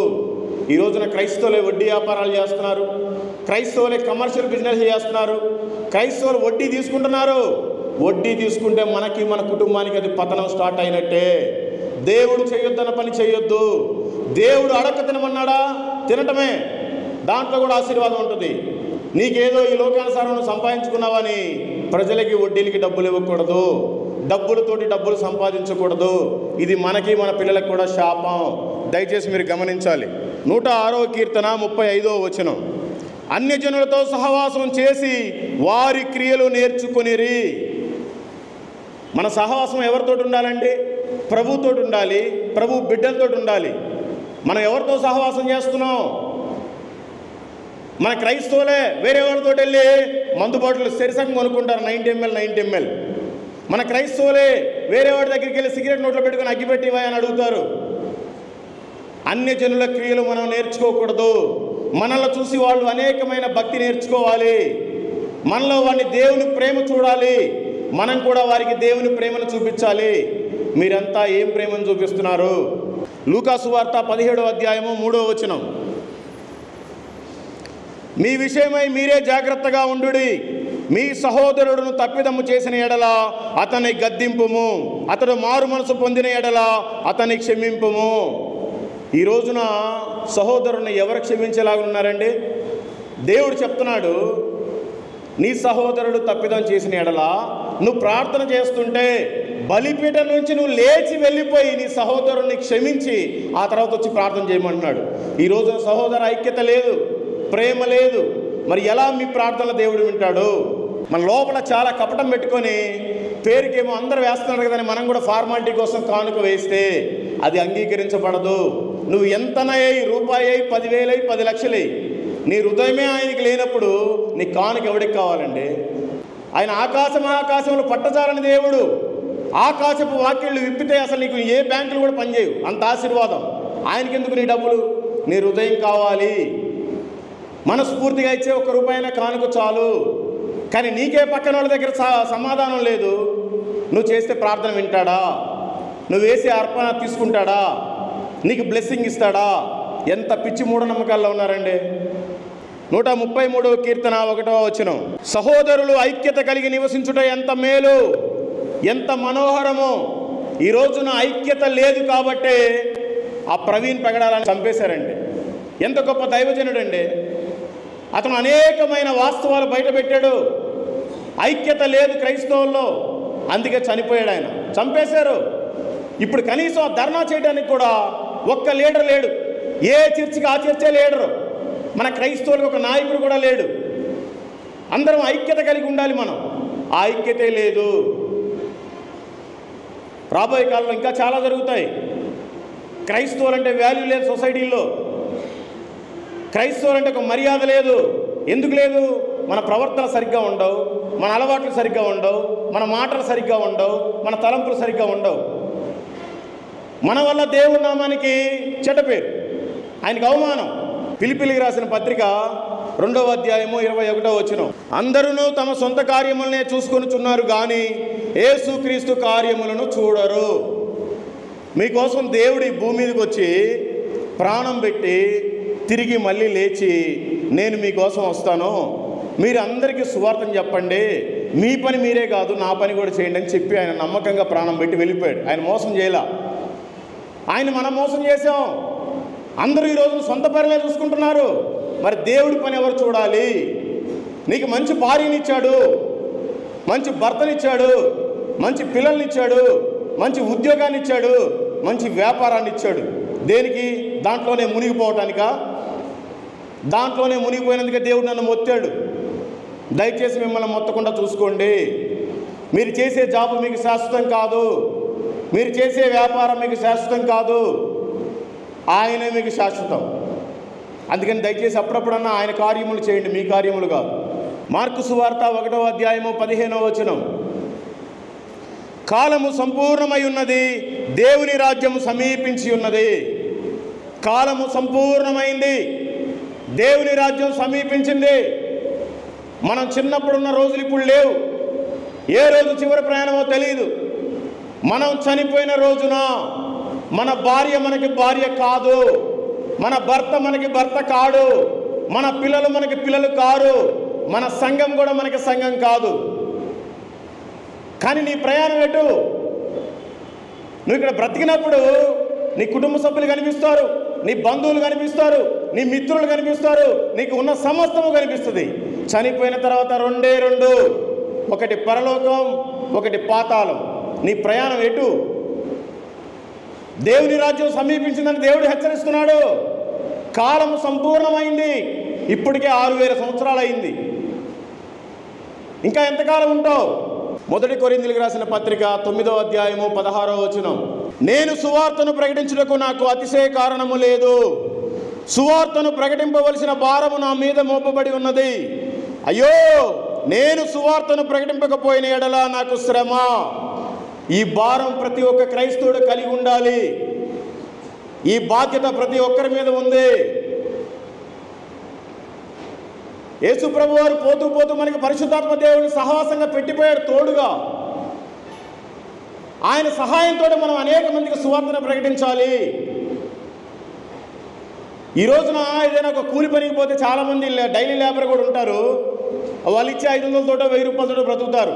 ఈ రోజున క్రైస్తవులే వడ్డీ వ్యాపారాలు చేస్తున్నారు, క్రైస్తవులే కమర్షియల్ బిజినెస్ చేస్తున్నారు, క్రైస్తవులు వడ్డీ తీసుకుంటున్నారు. వడ్డీ తీసుకుంటే మనకి మన కుటుంబానికి అది పతనం స్టార్ట్ అయినట్టే. దేవుడు చేయొద్దన్న పని చేయొద్దు. దేవుడు అడక్క తినమన్నాడా? తినటమే, దాంట్లో కూడా ఆశీర్వాదం ఉంటుంది. నీకేదో ఈ లోకానుసారం సంపాదించుకున్నావని ప్రజలకి వడ్డీలకి డబ్బులు ఇవ్వకూడదు, డబ్బులతోటి డబ్బులు సంపాదించకూడదు. ఇది మనకి మన పిల్లలకు కూడా శాపం. దయచేసి మీరు గమనించాలి. 106వ కీర్తన 35వ వచనం, అన్యజనులతో సహవాసం చేసి వారి క్రియలు నేర్చుకొనిరి. మన సహవాసం ఎవరితో ఉండాలండి? ప్రభుతో ఉండాలి, ప్రభు బిడ్డలతో ఉండాలి. మనం ఎవరితో సహవాసం చేస్తున్నాం? మన క్రైస్తవులే వేరే వాళ్ళతో వెళ్ళి మందు బాటిల్ సరిసగం కొనుక్కుంటారు, 90 ml. మన క్రైస్తవులే వేరే వాడి దగ్గరికి వెళ్ళి సిగరెట్ నోట్లో పెట్టుకుని అగ్గిపెట్టివా అని అడుగుతారు. అన్యజనుల క్రియలు మనం నేర్చుకోకూడదు. మనల్ని చూసి వాళ్ళు అనేకమైన భక్తి నేర్చుకోవాలి. మనలో వాడిని దేవుని ప్రేమ చూడాలి. మనం కూడా వారికి దేవుని ప్రేమను చూపించాలి. మీరంతా ఏం ప్రేమను చూపిస్తున్నారు? లూకా సువార్త 17వ అధ్యాయము 3వ వచనం. మీ విషయమై మీరే జాగ్రత్తగా ఉండుడి. మీ సహోదరుడును తప్పిదము చేసిన ఎడల అతని గద్దింపుము, అతడు మారు మనసు పొందిన ఎడల అతని క్షమింపుము. ఈ రోజున సహోదరుని ఎవరు క్షమించేలాగా ఉన్నారండి? దేవుడు చెప్తున్నాడు, నీ సహోదరుడు తప్పిదం చేసిన ఎడల నువ్వు ప్రార్థన చేస్తుంటే బలిపీఠం నుంచి నువ్వు లేచి వెళ్ళిపోయి నీ సహోదరుని క్షమించి ఆ తర్వాత వచ్చి ప్రార్థన చేయమంటున్నాడు. ఈ రోజున సహోదర ఐక్యత లేదు, ప్రేమ లేదు. మరి ఎలా మీ ప్రార్థనలు దేవుడు వింటాడు? మన లోపల చాలా కపటం పెట్టుకొని పేరుకేమో అందరూ వేస్తున్నారు కదని మనం కూడా ఫార్మాలిటీ కోసం కానుక వేస్తే అది అంగీకరించబడదు. నువ్వు ఎంతనయ్యి, రూపాయి అయ్యి, 10,000 అయ్యి, 10 లక్షలు అయ్యి, నీ హృదయమే ఆయనకి లేనప్పుడు నీ కానుక ఎవడికి కావాలండి? ఆయన ఆకాశంలో పట్టజాలని దేవుడు. ఆకాశపు వాక్యాలు విప్పితే అసలు నీకు ఏ బ్యాంకులు కూడా పనిచేయవు, అంత ఆశీర్వాదం. ఆయనకెందుకు నీ డబ్బులు? నీ హృదయం కావాలి. మనస్ఫూర్తిగా ఇచ్చే 1 రూపాయి కానుక చాలు. కానీ నీకే పక్కన వాళ్ళ దగ్గర సమాధానం లేదు. నువ్వు చేస్తే ప్రార్థన వింటాడా? నువ్వు వేసే అర్పణ తీసుకుంటాడా? నీకు బ్లెస్సింగ్ ఇస్తాడా? ఎంత పిచ్చి మూఢనమ్మకాల్లో ఉన్నారండి. 133వ కీర్తన 1వ వచనం. సహోదరులు ఐక్యత కలిగి నివసించుట ఎంత మేలు, ఎంత మనోహరము. ఈ రోజున ఐక్యత లేదు కాబట్టే ఆ ప్రవీణ్ పెగడాలని చంపేశారండి. ఎంత గొప్ప దైవజనుడండి. అతను అనేకమైన వాస్తవాలు బయటపెట్టాడు. ఐక్యత లేదు క్రైస్తవుల్లో, అందుకే చనిపోయాడు ఆయన. చంపేశారు. ఇప్పుడు కనీసం ధర్నా చేయడానికి కూడా ఒక్క లీడర్ లేడు. ఏ చర్చికి ఆ చర్చే లీడరు. మన క్రైస్తవులకు ఒక నాయకుడు కూడా లేడు. అందరం ఐక్యత కలిగి ఉండాలి. మనం ఆ ఐక్యతే లేదు. రాబోయే కాలంలో ఇంకా చాలా జరుగుతాయి. క్రైస్తవులు అంటే వాల్యూ లేదు సొసైటీల్లో. క్రైస్తవులు అంటే ఒక మర్యాద లేదు. ఎందుకు లేదు? మన ప్రవర్తన సరిగ్గా ఉండవు, మన అలవాట్లు సరిగ్గా ఉండవు, మన మాటలు సరిగ్గా ఉండవు, మన తలంపులు సరిగ్గా ఉండవు. మన వల్ల దేవుని నామానికి చెడ్డ పేరు, ఆయనకు అవమానం. ఫిలిప్పీయులకు రాసిన పత్రిక 2వ అధ్యాయము 21వ వచనం. అందరూ తమ సొంత కార్యములనే చూసుకొనుచున్నారు కానీ యేసుక్రీస్తు కార్యములను చూడరు. మీకోసం దేవుడి భూమి మీదకి వచ్చి ప్రాణం పెట్టి తిరిగి మళ్ళీ లేచి నేను మీకోసం వస్తాను, మీరు అందరికీ సువార్తను చెప్పండి, మీ పని మీరే కాదు నా పని కూడా చేయండి అని చెప్పి ఆయన నమ్మకంగా ప్రాణం పెట్టి వెళ్ళిపోయాడు. ఆయన మోసం చేయలా. ఆయన మనం మోసం చేసాం. అందరూ ఈ రోజు సొంత పనిలే చూసుకుంటున్నారు. మరి దేవుడి పని ఎవరు చూడాలి? నీకు మంచి భార్యనిచ్చాడు, మంచి భర్తనిచ్చాడు, మంచి పిల్లల్నిచ్చాడు, మంచి ఉద్యోగాన్ని ఇచ్చాడు, మంచి వ్యాపారాన్ని ఇచ్చాడు. దేనికి? దాంట్లోనే మునిగిపోవటానికా? దాంట్లోనే మునిగిపోయినందుకే దేవుడు నన్ను మొత్తాడు. దయచేసి మిమ్మల్ని మొత్తకుండా చూసుకోండి. మీరు చేసే జాబు మీకు శాశ్వతం కాదు, మీరు చేసే వ్యాపారం మీకు శాశ్వతం కాదు, ఆయనే మీకు శాశ్వతం. అందుకని దయచేసి అప్పుడప్పుడన్నా ఆయన కార్యములు చేయండి, మీ కార్యములు కాదు. మార్కు సువార్త 1వ అధ్యాయము 15వ వచనం. కాలము సంపూర్ణమై ఉన్నది, దేవుని రాజ్యము సమీపించి ఉన్నది. కాలము సంపూర్ణమైంది, దేవుని రాజ్యం సమీపించింది. మనం చిన్నప్పుడున్న రోజులు ఇప్పుడు లేవు. ఏ రోజు చివరి ప్రయాణమో తెలియదు. మనం చనిపోయిన రోజున మన భార్య మనకి భార్య కాదు, మన భర్త మనకి భర్త కాడు, మన పిల్లలు మనకి పిల్లలు కారు, మన సంఘం కూడా మనకి సంఘం కాదు. కానీ నీ ప్రయాణం ఎటు? నువ్వు ఇక్కడ బ్రతికినప్పుడు నీ కుటుంబ సభ్యులు కనిపిస్తారు, నీ బంధువులు కనిపిస్తారు, నీ మిత్రులు కనిపిస్తారు, నీకు ఉన్న సమస్తము కనిపిస్తుంది. చనిపోయిన తర్వాత రెండే రెండు, ఒకటి పరలోకం, ఒకటి పాతాళం. నీ ప్రయాణం ఎటు? దేవుని రాజ్యం సమీపించిందని దేవుడు హెచ్చరిస్తున్నాడు. కాలం సంపూర్ణమైంది, ఇప్పటికే 6000 సంవత్సరాలు అయింది. ఇంకా ఎంతకాలం ఉంటావు? మొదటి కొరింథీయులకు రాసిన పత్రిక 9వ అధ్యాయము 16వ వచనం. నేను సువార్తను ప్రకటించుటకు నాకు అతిశయ కారణము లేదు. సువార్తను ప్రకటింపవలసిన భారము నా మీద మోపబడి ఉన్నది. అయ్యో, నేను సువార్తను ప్రకటింపకపోయిన ఎడల నాకు శ్రమ. ఈ భారం ప్రతి ఒక్క క్రైస్తవుడు కలిగి ఉండాలి. ఈ బాధ్యత ప్రతి ఒక్కరి మీద ఉంది. యేసు ప్రభు వారు పోతూ పోతూ మనకి పరిశుద్ధాత్మ దేవుడిని సహవాసంగా పెట్టిపోయాడు తోడుగా. ఆయన సహాయంతో మనం అనేక మందికి సువార్తను ప్రకటించాలి. ఈ రోజున ఏదైనా ఒక కూలి పనికి పోతే చాలామంది డైలీ లేబర్ కూడా ఉంటారు. వాళ్ళు ఇచ్చే 500తోటో 1000 రూపాయలతో బ్రతుకుతారు.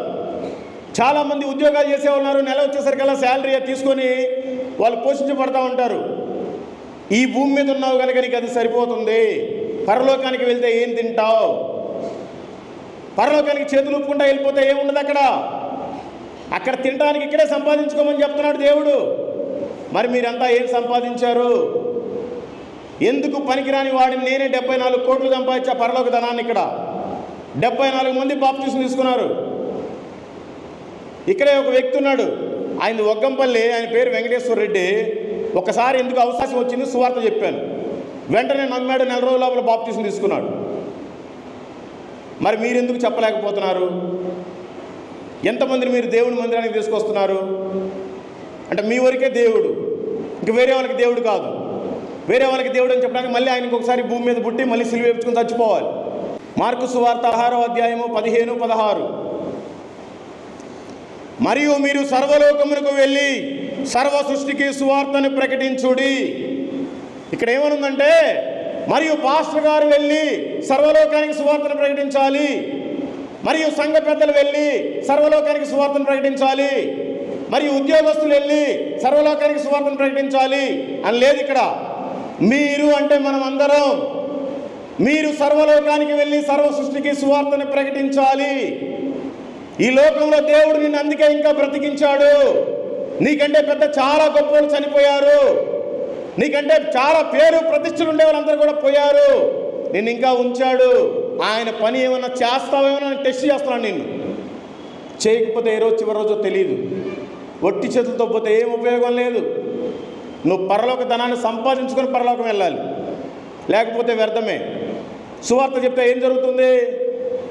చాలామంది ఉద్యోగాలు చేసేవాళ్ళు ఉన్నారు. నెల వచ్చేసరికల్లా శాలరీ తీసుకొని వాళ్ళు పోషించబడతా ఉంటారు. ఈ భూమి మీద ఉన్నావు కనుక నీకు అది సరిపోతుంది. పరలోకానికి వెళ్తే ఏం తింటావు? పరలోకానికి చేతులు ఊపుకుంటా వెళ్ళిపోతే ఏముండదు అక్కడ తినడానికి ఇక్కడే సంపాదించుకోమని చెప్తున్నాడు దేవుడు. మరి మీరంతా ఏం సంపాదించారు? ఎందుకు పనికిరాని వాడిని నేనే 74 కోట్లు సంపాదించా పరలోక ధనాన్ని. ఇక్కడ 74 మంది బాప్తిసం తీసుకున్నారు. ఇక్కడే ఒక వ్యక్తి ఉన్నాడు, ఆయన ఒగ్గంపల్లి, ఆయన పేరు వెంకటేశ్వర రెడ్డి. ఒకసారి ఎందుకు అవకాశం వచ్చింది, సువార్త చెప్పాను, వెంటనే నమ్మాడు. 4 రోజుల లోపల బాప్తిసం తీసుకున్నాడు. మరి మీరెందుకు చెప్పలేకపోతున్నారు? ఎంతమందిని మీరు దేవుని మందిరానికి తీసుకొస్తున్నారు? అంటే మీ వరకే దేవుడు, ఇంక వేరే వాళ్ళకి దేవుడు కాదు. వేరే వాళ్ళకి దేవుడు అని చెప్పడానికి మళ్ళీ ఆయనకు ఒకసారి భూమి మీద పుట్టి మళ్ళీ సిలువ ఎత్తుకుని చచ్చిపోవాలి. మార్కు సువార్త 6వ అధ్యాయము 15, 16. మరియు మీరు సర్వలోకమునకు వెళ్ళి సర్వ సృష్టికి సువార్తను ప్రకటించుడి. ఇక్కడ ఏమనుందంటే, మరియు పాస్టర్ గారు వెళ్ళి సర్వలోకానికి సువార్తను ప్రకటించాలి, మరియు సంఘ పెద్దలు వెళ్ళి సర్వలోకానికి సువార్తను ప్రకటించాలి, మరియు ఉద్యోగస్తులు వెళ్ళి సర్వలోకానికి సువార్తను ప్రకటించాలి అని లేదు. ఇక్కడ మీరు అంటే మనం అందరం, మీరు సర్వలోకానికి వెళ్ళి సర్వ సృష్టికి సువార్తను ప్రకటించాలి. ఈ లోకంలో దేవుడు నిన్ను అందుకే ఇంకా బ్రతికించాడు. నీకంటే పెద్ద చాలా గొప్పలు చనిపోయారు. నీకంటే చాలా పేరు ప్రతిష్టలు ఉండే వాళ్ళందరూ కూడా పోయారు. నిన్ను ఇంకా ఉంచాడు. ఆయన పని ఏమన్నా చేస్తావేమో టెస్ట్ చేస్తున్నాను. నిన్ను చేయకపోతే ఏ రోజు చివరి రోజు తెలియదు. ఒట్టి చేతులతో పోతే ఏం ఉపయోగం లేదు. నువ్వు పరలోక ధనాన్ని సంపాదించుకొని పరలోకం వెళ్ళాలి, లేకపోతే వ్యర్థమే. సువార్త చెప్తే ఏం జరుగుతుంది?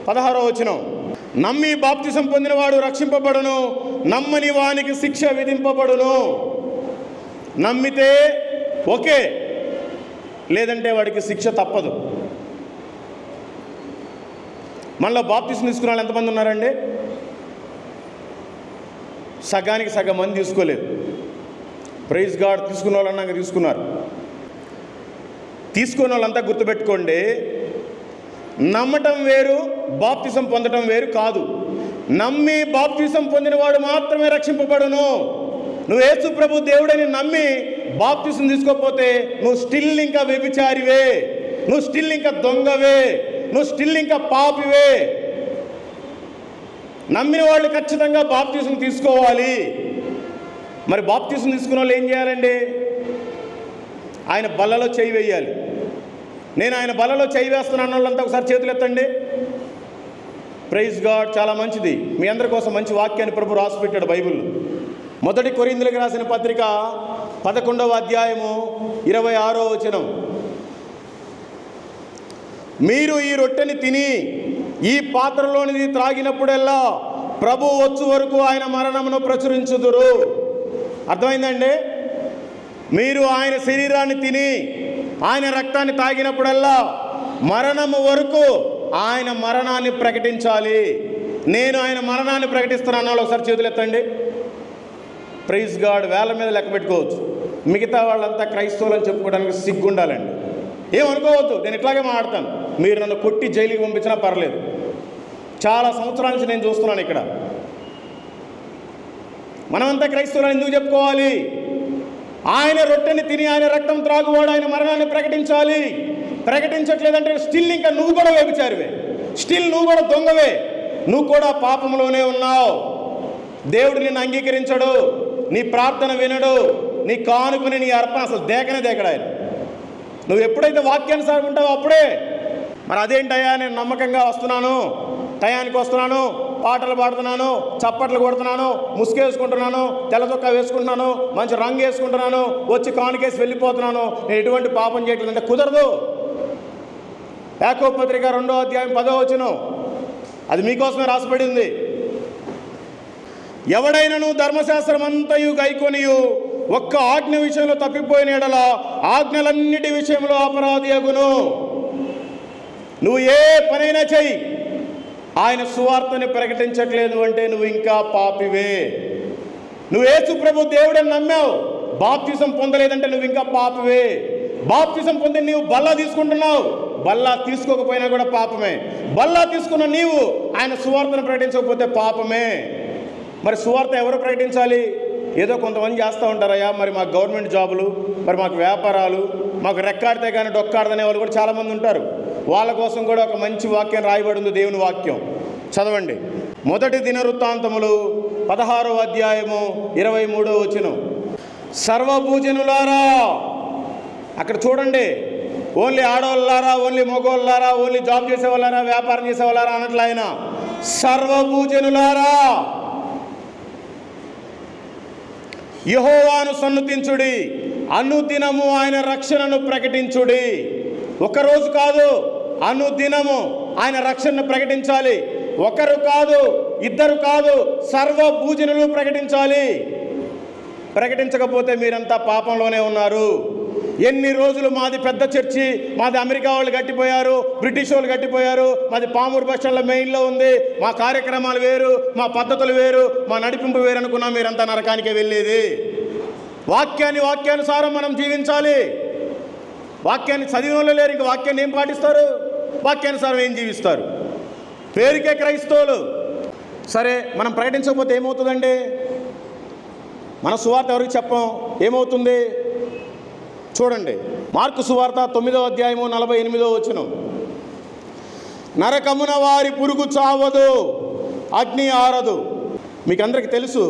16వ వచనం. నమ్మి బాప్తిసం పొందినవాడు రక్షింపబడును, నమ్మని వానికి శిక్ష విధింపబడును. నమ్మితే ఓకే, లేదంటే వాడికి శిక్ష తప్పదు. మనలో బాప్తిసం తీసుకున్న వాళ్ళు ఎంతమంది ఉన్నారండి? సగానికి సగం మంది తీసుకోలేదు. Praise God. తీసుకున్న వాళ్ళు అన్నాక తీసుకున్నారు. తీసుకున్న వాళ్ళంతా గుర్తుపెట్టుకోండి, నమ్మటం వేరు, బాప్తిసం పొందటం వేరు కాదు. నమ్మి బాప్తిసం పొందినవాడు మాత్రమే రక్షింపబడును. నువ్వు యేసు ప్రభు దేవుడని నమ్మి బాప్తిసం తీసుకోకపోతే నువ్వు స్టిల్ ఇంకా వ్యభిచారివే, నువ్వు స్టిల్ ఇంకా దొంగవే, నువ్వు స్టిల్ ఇంకా పాపివే. నమ్మిన వాళ్ళు ఖచ్చితంగా బాప్తిసం తీసుకోవాలి. మరి బాప్తిసం తీసుకున్న వాళ్ళు ఏం చేయాలండి? ఆయన బల్లలో చేయి వేయాలి. నేను ఆయన బల్లలో చేయి వేస్తున్నాను వాళ్ళంతా ఒకసారి చేతులు ఎత్తండి. Praise God. చాలా మంచిది. మీ అందరి కోసం మంచి వాక్యాన్ని ప్రభు రాసి పెట్టాడు బైబిల్లో. మొదటి కొరింథీయులకు రాసిన పత్రిక 11వ అధ్యాయము 26వ వచనం. మీరు ఈ రొట్టెని తిని ఈ పాత్రలోనిది త్రాగినప్పుడల్లా ప్రభు వచ్చు వరకు ఆయన మరణమును ప్రచురించుదురు. అర్థమైందండి? మీరు ఆయన శరీరాన్ని తిని ఆయన రక్తాన్ని తాగినప్పుడల్లా మరణము వరకు ఆయన మరణాన్ని ప్రకటించాలి. నేను ఆయన మరణాన్ని ప్రకటిస్తున్నాను. ఒకసారి చేతులు ఎత్తండి. Praise God. వేల మీద లెక్క పెట్టుకోవచ్చు. మిగతా వాళ్ళంతా క్రైస్తవులని చెప్పుకోవడానికి సిగ్గుండాలండి. ఏమనుకోవద్దు, నేను ఇట్లాగే మాట్లాడతాను. మీరు నన్ను కొట్టి జైలుకి పంపించినా పర్లేదు. చాలా సంవత్సరాల నుంచి నేను చూస్తున్నాను ఇక్కడ. మనమంతా క్రైస్తవులని ఎందుకు చెప్పుకోవాలి? ఆయన రొట్టెని తిని ఆయన రక్తం త్రాగువాడు ఆయన మరణాన్ని ప్రకటించాలి. ప్రకటించట్లేదంటే స్టిల్ ఇంకా నువ్వు కూడా వ్యభిచారివే, స్టిల్ నువ్వు కూడా దొంగవే, నువ్వు కూడా పాపంలోనే ఉన్నావు. దేవుడు నిన్ను అంగీకరించడు, నీ ప్రార్థన వినడు, నీ కానుకని నీ అర్పణ అసలు దేకనే దేకడా ఆయన. నువ్వు ఎప్పుడైతే వాక్యానుసారం ఉంటావో అప్పుడే మరి అదేంటయ్యా, నేను నమ్మకంగా వస్తున్నాను, టయానికి వస్తున్నాను, పాటలు పాడుతున్నాను, చప్పట్లు కొడుతున్నాను, ముసుగేసుకుంటున్నాను, తెల్లచొక్కా వేసుకుంటున్నాను, మంచి రంగు వేసుకుంటున్నాను, వచ్చి కానుకేసి వెళ్ళిపోతున్నాను, నేను ఎటువంటి పాపం చేయట్లేదంటే కుదరదు. యాకోబు పత్రిక 2వ అధ్యాయం 10వ వచనం, అది మీకోసమే రాసిపడింది. ఎవడైనను ధర్మశాస్త్రం అంతయు గైకొనియు ఒక్క ఆజ్ఞ విషయంలో తప్పిపోయిన యెడల ఆజ్ఞలన్నిటి విషయంలో అపరాధి అగును. నువ్వు ఏ పనైనా చెయ్యి, ఆయన సువార్తని ప్రకటించట్లేదు అంటే నువ్వు ఇంకా పాపివే. నువ్వు యేసు ప్రభు దేవుడని నమ్మావు, బాప్తిజం పొందలేదంటే నువ్వు ఇంకా పాపివే. బాప్తిజం పొంది నీవు బల్లా తీసుకుంటున్నావు, బల్లా తీసుకోకపోయినా కూడా పాపమే. బల్లా తీసుకున్న నీవు ఆయన సువార్తను ప్రకటించకపోతే పాపమే. మరి సువార్త ఎవరు ప్రకటించాలి? ఏదో కొంతమంది చేస్తూ ఉంటారయ్యా, మరి మాకు గవర్నమెంట్ జాబులు, మరి మాకు వ్యాపారాలు, మాకు రెక్కాడితే కానీ డొక్కాడదనే వాళ్ళు కూడా చాలామంది ఉంటారు. వాళ్ళ కోసం కూడా ఒక మంచి వాక్యం రాయబడి ఉంది, దేవుని వాక్యం. చదవండి. మొదటి దినవృత్తాంతములు 16వ అధ్యాయము 23వ వచనం. సర్వభూజనులారా, అక్కడ చూడండి, ఓన్లీ ఆడవాళ్ళారా, ఓన్లీ మగవాళ్ళారా, ఓన్లీ జాబ్ చేసేవాళ్ళారా, వ్యాపారం చేసేవాళ్ళారా అన్నట్లు ఆయన సర్వభూజనులారా యెహోవాను సన్నుతించుడి, అనుదినము ఆయన రక్షణను ప్రకటించుడి. ఒకరోజు కాదు, అనుదినము ఆయన రక్షణను ప్రకటించాలి. ఒకరు కాదు, ఇద్దరు కాదు, సర్వభూజనులు ప్రకటించాలి. ప్రకటించకపోతే మీరంతా పాపంలోనే ఉన్నారు. ఎన్ని రోజులు మాది పెద్ద చర్చి, మాది అమెరికా వాళ్ళు కట్టిపోయారు, బ్రిటిష్ వాళ్ళు కట్టిపోయారు, మాది పామూరు బస్ స్టాండ్లో మెయిన్లో ఉంది, మా కార్యక్రమాలు వేరు, మా పద్ధతులు వేరు, మా నడిపింపు వేరు అనుకున్నా మీరంతా నరకానికే వెళ్ళేది. వాక్యానుసారం మనం జీవించాలి. వాక్యాన్ని చదివిన వాళ్ళు లేరు, ఇంక వాక్యాన్ని ఏం పాటిస్తారు? వాక్యానుసారం ఏం జీవిస్తారు? పేరుకే క్రైస్తవులు. సరే, మనం ప్రకటించకపోతే ఏమవుతుందండి? మన సువార్త ఎవరికి చెప్పం, ఏమవుతుంది? చూడండి, మార్కు సువార్త 9వ అధ్యాయము 48వ వచనం. నరకమున వారి పురుగు చావదు, అగ్ని ఆరదు. మీకు అందరికీ తెలుసు,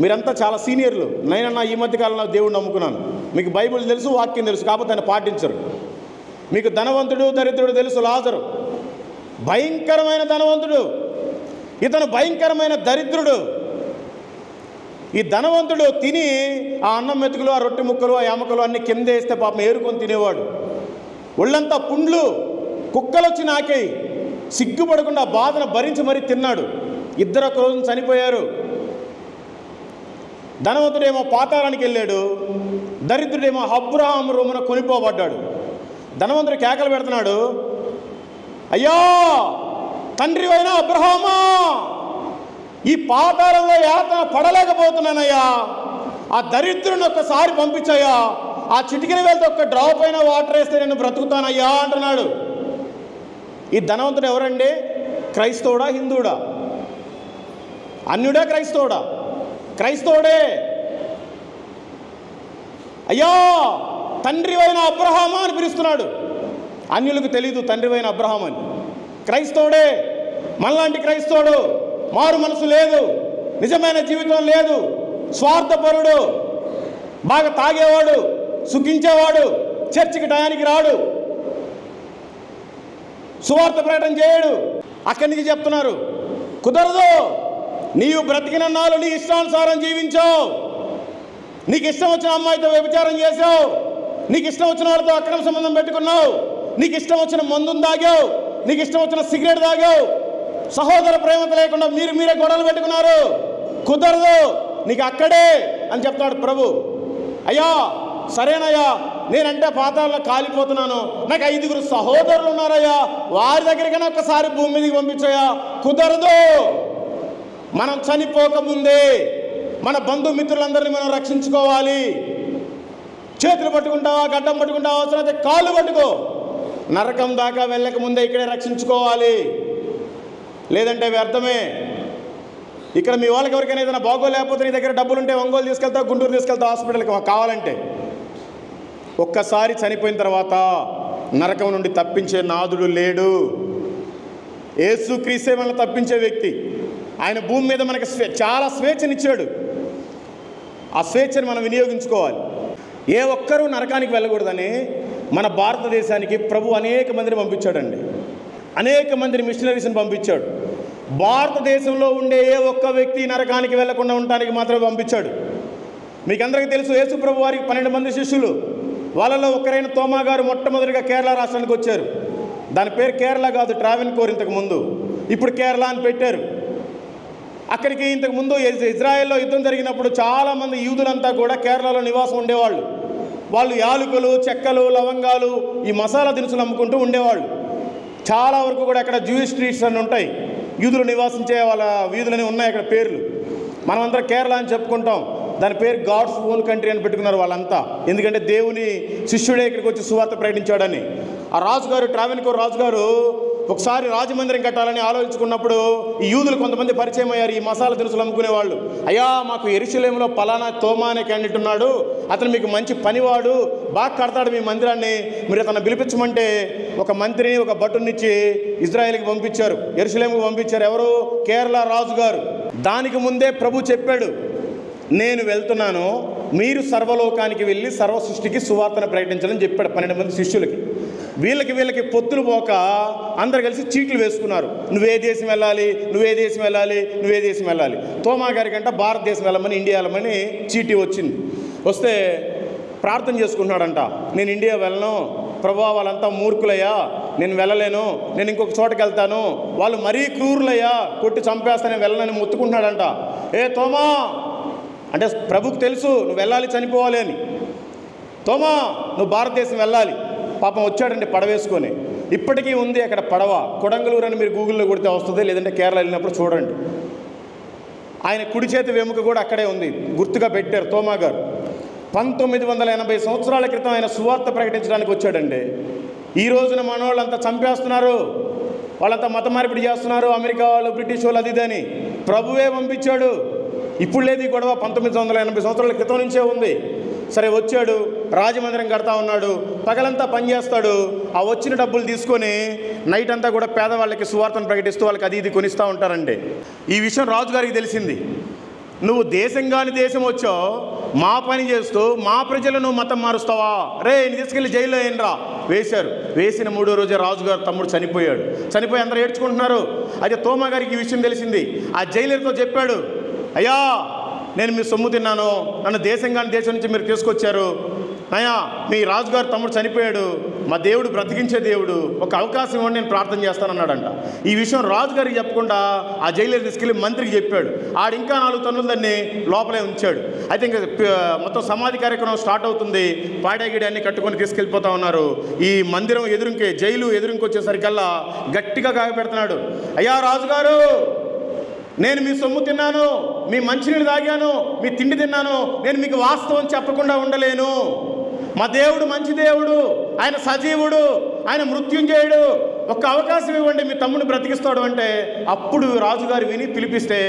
మీరంతా చాలా సీనియర్లు. నేనన్నా ఈ మధ్యకాలంలో దేవుడిని నమ్ముకున్నాను. మీకు బైబిల్ తెలుసు, వాక్యం తెలుసు, కాకపోతే ఆయన పాటించరు. మీకు ధనవంతుడు దరిద్రుడు తెలుసు. లాజరు భయంకరమైన ధనవంతుడు, ఇతను భయంకరమైన దరిద్రుడు. ఈ ధనవంతుడు తిని ఆ అన్నం మెతుకులు, ఆ రొట్టె ముక్కలు, ఆ యామకలు అన్నీ కింద వేస్తే పాపం ఏరుకొని తినేవాడు. ఒళ్ళంతా పుండ్లు, కుక్కలు వచ్చి నాకేయి సిగ్గుపడకుండా బాధను భరించి మరీ తిన్నాడు. ఇద్దరు ఒక రోజున చనిపోయారు. ధనవంతుడేమో పాతాళానికి వెళ్ళాడు, దరిద్రుడేమో అబ్రహాము రొమ్మున కొనిపోబడ్డాడు. ధనవంతుడు కేకలు పెడుతున్నాడు, అయ్యా తండ్రివైన అబ్రహామా, ఈ పాతాళంలో యాతన పడలేకపోతున్నానయ్యా, ఆ దరిద్రుని ఒక్కసారి పంపించయ్యా, ఆ చిటికిన వేలతో ఒక్క డ్రాప్ అయినా వాటర్ వేస్తే నేను బ్రతుకుతానయ్యా అంటున్నాడు. ఈ ధనవంతుడు ఎవరండి? క్రైస్తవుడా, హిందువుడా? అన్యుడా, క్రైస్తవుడా? క్రైస్తవుడే. అయ్యా తండ్రివైన అబ్రహామా అని పిలుస్తున్నాడు. అన్యులకు తెలీదు తండ్రివైన అబ్రహాం అని. క్రైస్తవుడే, మనలాంటి క్రైస్తవుడు. మారు మనసు లేదు, నిజమైన జీవితం లేదు, స్వార్థపరుడు, బాగా తాగేవాడు, సుఖించేవాడు, చర్చికి టయానికి రాడు, సువార్త ప్రకటన చేయడు. అక్కడి నుంచి చెప్తున్నారు, కుదరదు. నీవు బ్రతికినన్నాళ్ళు నీ ఇష్టానుసారం జీవించావు, నీకు ఇష్టం వచ్చిన అమ్మాయితో వ్యభిచారం చేసావు, నీకు ఇష్టం వచ్చిన వాళ్ళతో అక్రమ సంబంధం పెట్టుకున్నావు, నీకు ఇష్టం వచ్చిన మందును తాగావు, నీకు ఇష్టం వచ్చిన సిగరెట్ తాగావు, సహోదర ప్రేమత లేకుండా మీరే గొడవలు పెట్టుకున్నారు. కుదరదు, నీకు అక్కడే అని చెప్తాడు ప్రభు. అయ్యా సరేనయ్యా, నేనంటే పాతాళంలో కాలిపోతున్నాను, నాకు 5గురు సహోదరులు ఉన్నారయ్యా, వారి దగ్గరికైనా ఒక్కసారి భూమి మీదకి పంపించయ్యా. కుదరదు. మనం చనిపోకముందే మన బంధుమిత్రులందరినీ మనం రక్షించుకోవాలి. చేతులు పట్టుకుంటావా, గడ్డం పట్టుకుంటావా, అవసరమైతే కాళ్ళు పట్టుకో. నరకం దాకా వెళ్ళక ముందే ఇక్కడే రక్షించుకోవాలి, లేదంటే వ్యర్థమే. ఇక్కడ మీ వాళ్ళకి ఎవరికైనా ఏదైనా బాగోలేకపోతే నీ దగ్గర డబ్బులు ఉంటే ఒంగోలు తీసుకెళ్తావు, గుంటూరు తీసుకెళ్తావు హాస్పిటల్కి కావాలంటే. ఒక్కసారి చనిపోయిన తర్వాత నరకం నుండి తప్పించే నాదుడు లేడు. యేసుక్రీస్తే మనల్ని తప్పించే వ్యక్తి. ఆయన భూమి మీద మనకి చాలా స్వేచ్ఛనిచ్చాడు. ఆ స్వేచ్ఛను మనం వినియోగించుకోవాలి. ఏ ఒక్కరూ నరకానికి వెళ్ళకూడదని మన భారతదేశానికి ప్రభు అనేక మందిని పంపించాడండి. అనేక మందిని మిషనరీస్ని పంపించాడు. భారతదేశంలో ఉండే ఏ ఒక్క వ్యక్తి నరకానికి వెళ్లకుండా ఉండటానికి మాత్రమే పంపించాడు. మీకు అందరికీ తెలుసు, యేసుప్రభు వారికి 12 మంది శిష్యులు. వాళ్ళలో ఒకరైన తోమా గారు మొట్టమొదటిగా కేరళ రాష్ట్రానికి వచ్చారు. దాని పేరు కేరళ కాదు, ట్రావెన్కోర్ ఇంతకు ముందు, ఇప్పుడు కేరళ అని పెట్టారు. అక్కడికి ఇంతకుముందు ఇజ్రాయెల్లో యుద్ధం జరిగినప్పుడు చాలామంది యూదులంతా కూడా కేరళలో నివాసం ఉండేవాళ్ళు. వాళ్ళు యాలకులు, చెక్కలు, లవంగాలు, ఈ మసాలా దినుసులు అమ్ముకుంటూ ఉండేవాళ్ళు. చాలా వరకు కూడా అక్కడ జూయిష్ స్ట్రీట్స్ అని ఉంటాయి, యూదులు నివాసించే వాళ్ళ వీధులని ఉన్నాయి అక్కడ పేర్లు. మనమందరం కేరళ అని చెప్పుకుంటాం. దాని పేరు గాడ్స్ ఓన్ కంట్రీ అని పెట్టుకున్నారు వాళ్ళంతా, ఎందుకంటే దేవుని శిష్యుడే ఇక్కడికి వచ్చి సువార్త ప్రకటించాడని. ఆ రాజుగారు, ట్రావెన్కోర్ రాజుగారు ఒకసారి రాజమందిరం కట్టాలని ఆలోచించుకున్నప్పుడు ఈ యూదులు కొంతమంది పరిచయం అయ్యారు, ఈ మసాలా దినుసులు అమ్ముకునే వాళ్ళు. అయ్యా, మాకు యెరూషలేములో పలానా తోమా అనే క్యాండిడేట్ ఉన్నాడు, అతను మీకు మంచి పనివాడు, బాగా కడతాడు మీ మందిరాన్ని, మీరు అతను పిలిపించమంటే ఒక మంత్రిని, ఒక భటునిచ్చి ఇజ్రాయెల్కి పంపించారు, యెరూషలేముకి పంపించారు. ఎవరు? కేరళ రాజుగారు. దానికి ముందే ప్రభు చెప్పాడు, నేను వెళ్తున్నాను, మీరు సర్వలోకానికి వెళ్ళి సర్వ సృష్టికి సువార్తను ప్రకటించాలని చెప్పాడు 12 మంది శిష్యులకి. వీళ్ళకి పొత్తులు పోక అందరు కలిసి చీట్లు వేసుకున్నారు. నువ్వే దేశం వెళ్ళాలి, నువ్వే దేశం వెళ్ళాలి, నువ్వే దేశం వెళ్ళాలి. తోమా గారి కంటే భారతదేశం వెళ్ళమని, ఇండియా వెళ్ళమని చీటీ వచ్చింది. వస్తే ప్రార్థన చేసుకుంటున్నాడంట, నేను ఇండియా వెళ్ళను ప్రభువా, వాళ్ళంతా మూర్ఖులయ్యా, నేను వెళ్ళలేను, నేను ఇంకొక చోటకి వెళ్తాను, వాళ్ళు మరీ క్రూరులయ్యా, కొట్టి చంపేస్తానని వెళ్ళనని మొత్తుకుంటున్నాడంట. ఏ తోమా అంటే ప్రభుకు తెలుసు నువ్వు వెళ్ళాలి, చనిపోవాలి అని. తోమా, నువ్వు భారతదేశం వెళ్ళాలి. పాపం వచ్చాడండి పడవేసుకొని. ఇప్పటికీ ఉంది అక్కడ పడవ, కొడంగలూరు అని మీరు గూగుల్లో కొడితే వస్తుంది, లేదంటే కేరళ వెళ్ళినప్పుడు చూడండి. ఆయన కుడి చేతి వెముక కూడా అక్కడే ఉంది, గుర్తుగా పెట్టారు తోమా గారు. 1980 సంవత్సరాల క్రితం ఆయన సువార్త ప్రకటించడానికి వచ్చాడండి. ఈ రోజున మన వాళ్ళంతా చంపేస్తున్నారు, వాళ్ళంతా మత మార్పిడి చేస్తున్నారు, అమెరికా వాళ్ళు, బ్రిటిష్ వాళ్ళు, అది ఇదని. ప్రభువే పంపించాడు. ఇప్పుడు లేదు ఈ గొడవ, 1980 సంవత్సరాల క్రితం నుంచే ఉంది. సరే వచ్చాడు, రాజమందిరం కడతా ఉన్నాడు, పగలంతా పనిచేస్తాడు. ఆ వచ్చిన డబ్బులు తీసుకొని నైట్ అంతా కూడా పేదవాళ్ళకి సువార్తను ప్రకటిస్తూ వాళ్ళకి అది ఇది కొనిస్తూ ఉంటారండి. ఈ విషయం రాజుగారికి తెలిసింది. నువ్వు దేశంగాని దేశం వచ్చావు, మా పని చేస్తూ మా ప్రజలను మతం మారుస్తావా, రే తీసుకెళ్ళి జైల్లో ఏంట్రా వేశారు. వేసిన 3వ రోజే రాజుగారు తమ్ముడు చనిపోయాడు. చనిపోయి అందరూ ఏడ్చుకుంటున్నారు. అయితే తోమా గారికి ఈ విషయం తెలిసింది. ఆ జైలర్తో చెప్పాడు, అయ్యా నేను మీ సొమ్ము తిన్నాను, నన్ను దేశంగాని దేశం నుంచి మీరు తీసుకొచ్చారు, అయ్యా మీ రాజుగారు తమ్ముడు చనిపోయాడు, మా దేవుడు బ్రతికించే దేవుడు, ఒక అవకాశం ఇవ్వండి, నేను ప్రార్థన చేస్తానన్నాడంట. ఈ విషయం రాజుగారికి చెప్పకుండా ఆ జైలర్ తీసుకెళ్ళి మంత్రికి చెప్పాడు. ఆడు ఇంకా 4 టన్నులు దాన్ని లోపలే ఉంచాడు. అయితే ఇంకా మొత్తం సమాధి కార్యక్రమం స్టార్ట్ అవుతుంది. పాడేగిడి అన్ని కట్టుకొని తీసుకెళ్ళిపోతా ఉన్నారు. ఈ మందిరం ఎదురుంకే, జైలు ఎదురుంకి వచ్చేసరికల్లా గట్టిగా గాయపెడుతున్నాడు. అయ్యా రాజుగారు, నేను మీ సొమ్ము తిన్నాను, మీ మంచినీళ్ళు తాగాను, మీ తిండి తిన్నాను, నేను మీకు వాస్తవం చెప్పకుండా ఉండలేను. మా దేవుడు మంచి దేవుడు, ఆయన సజీవుడు, ఆయన మృత్యుంజయుడు, ఒక్క అవకాశం ఇవ్వండి, మీ తమ్ముడిని బ్రతికిస్తాడు అంటే అప్పుడు రాజుగారు విని పిలిపిస్తే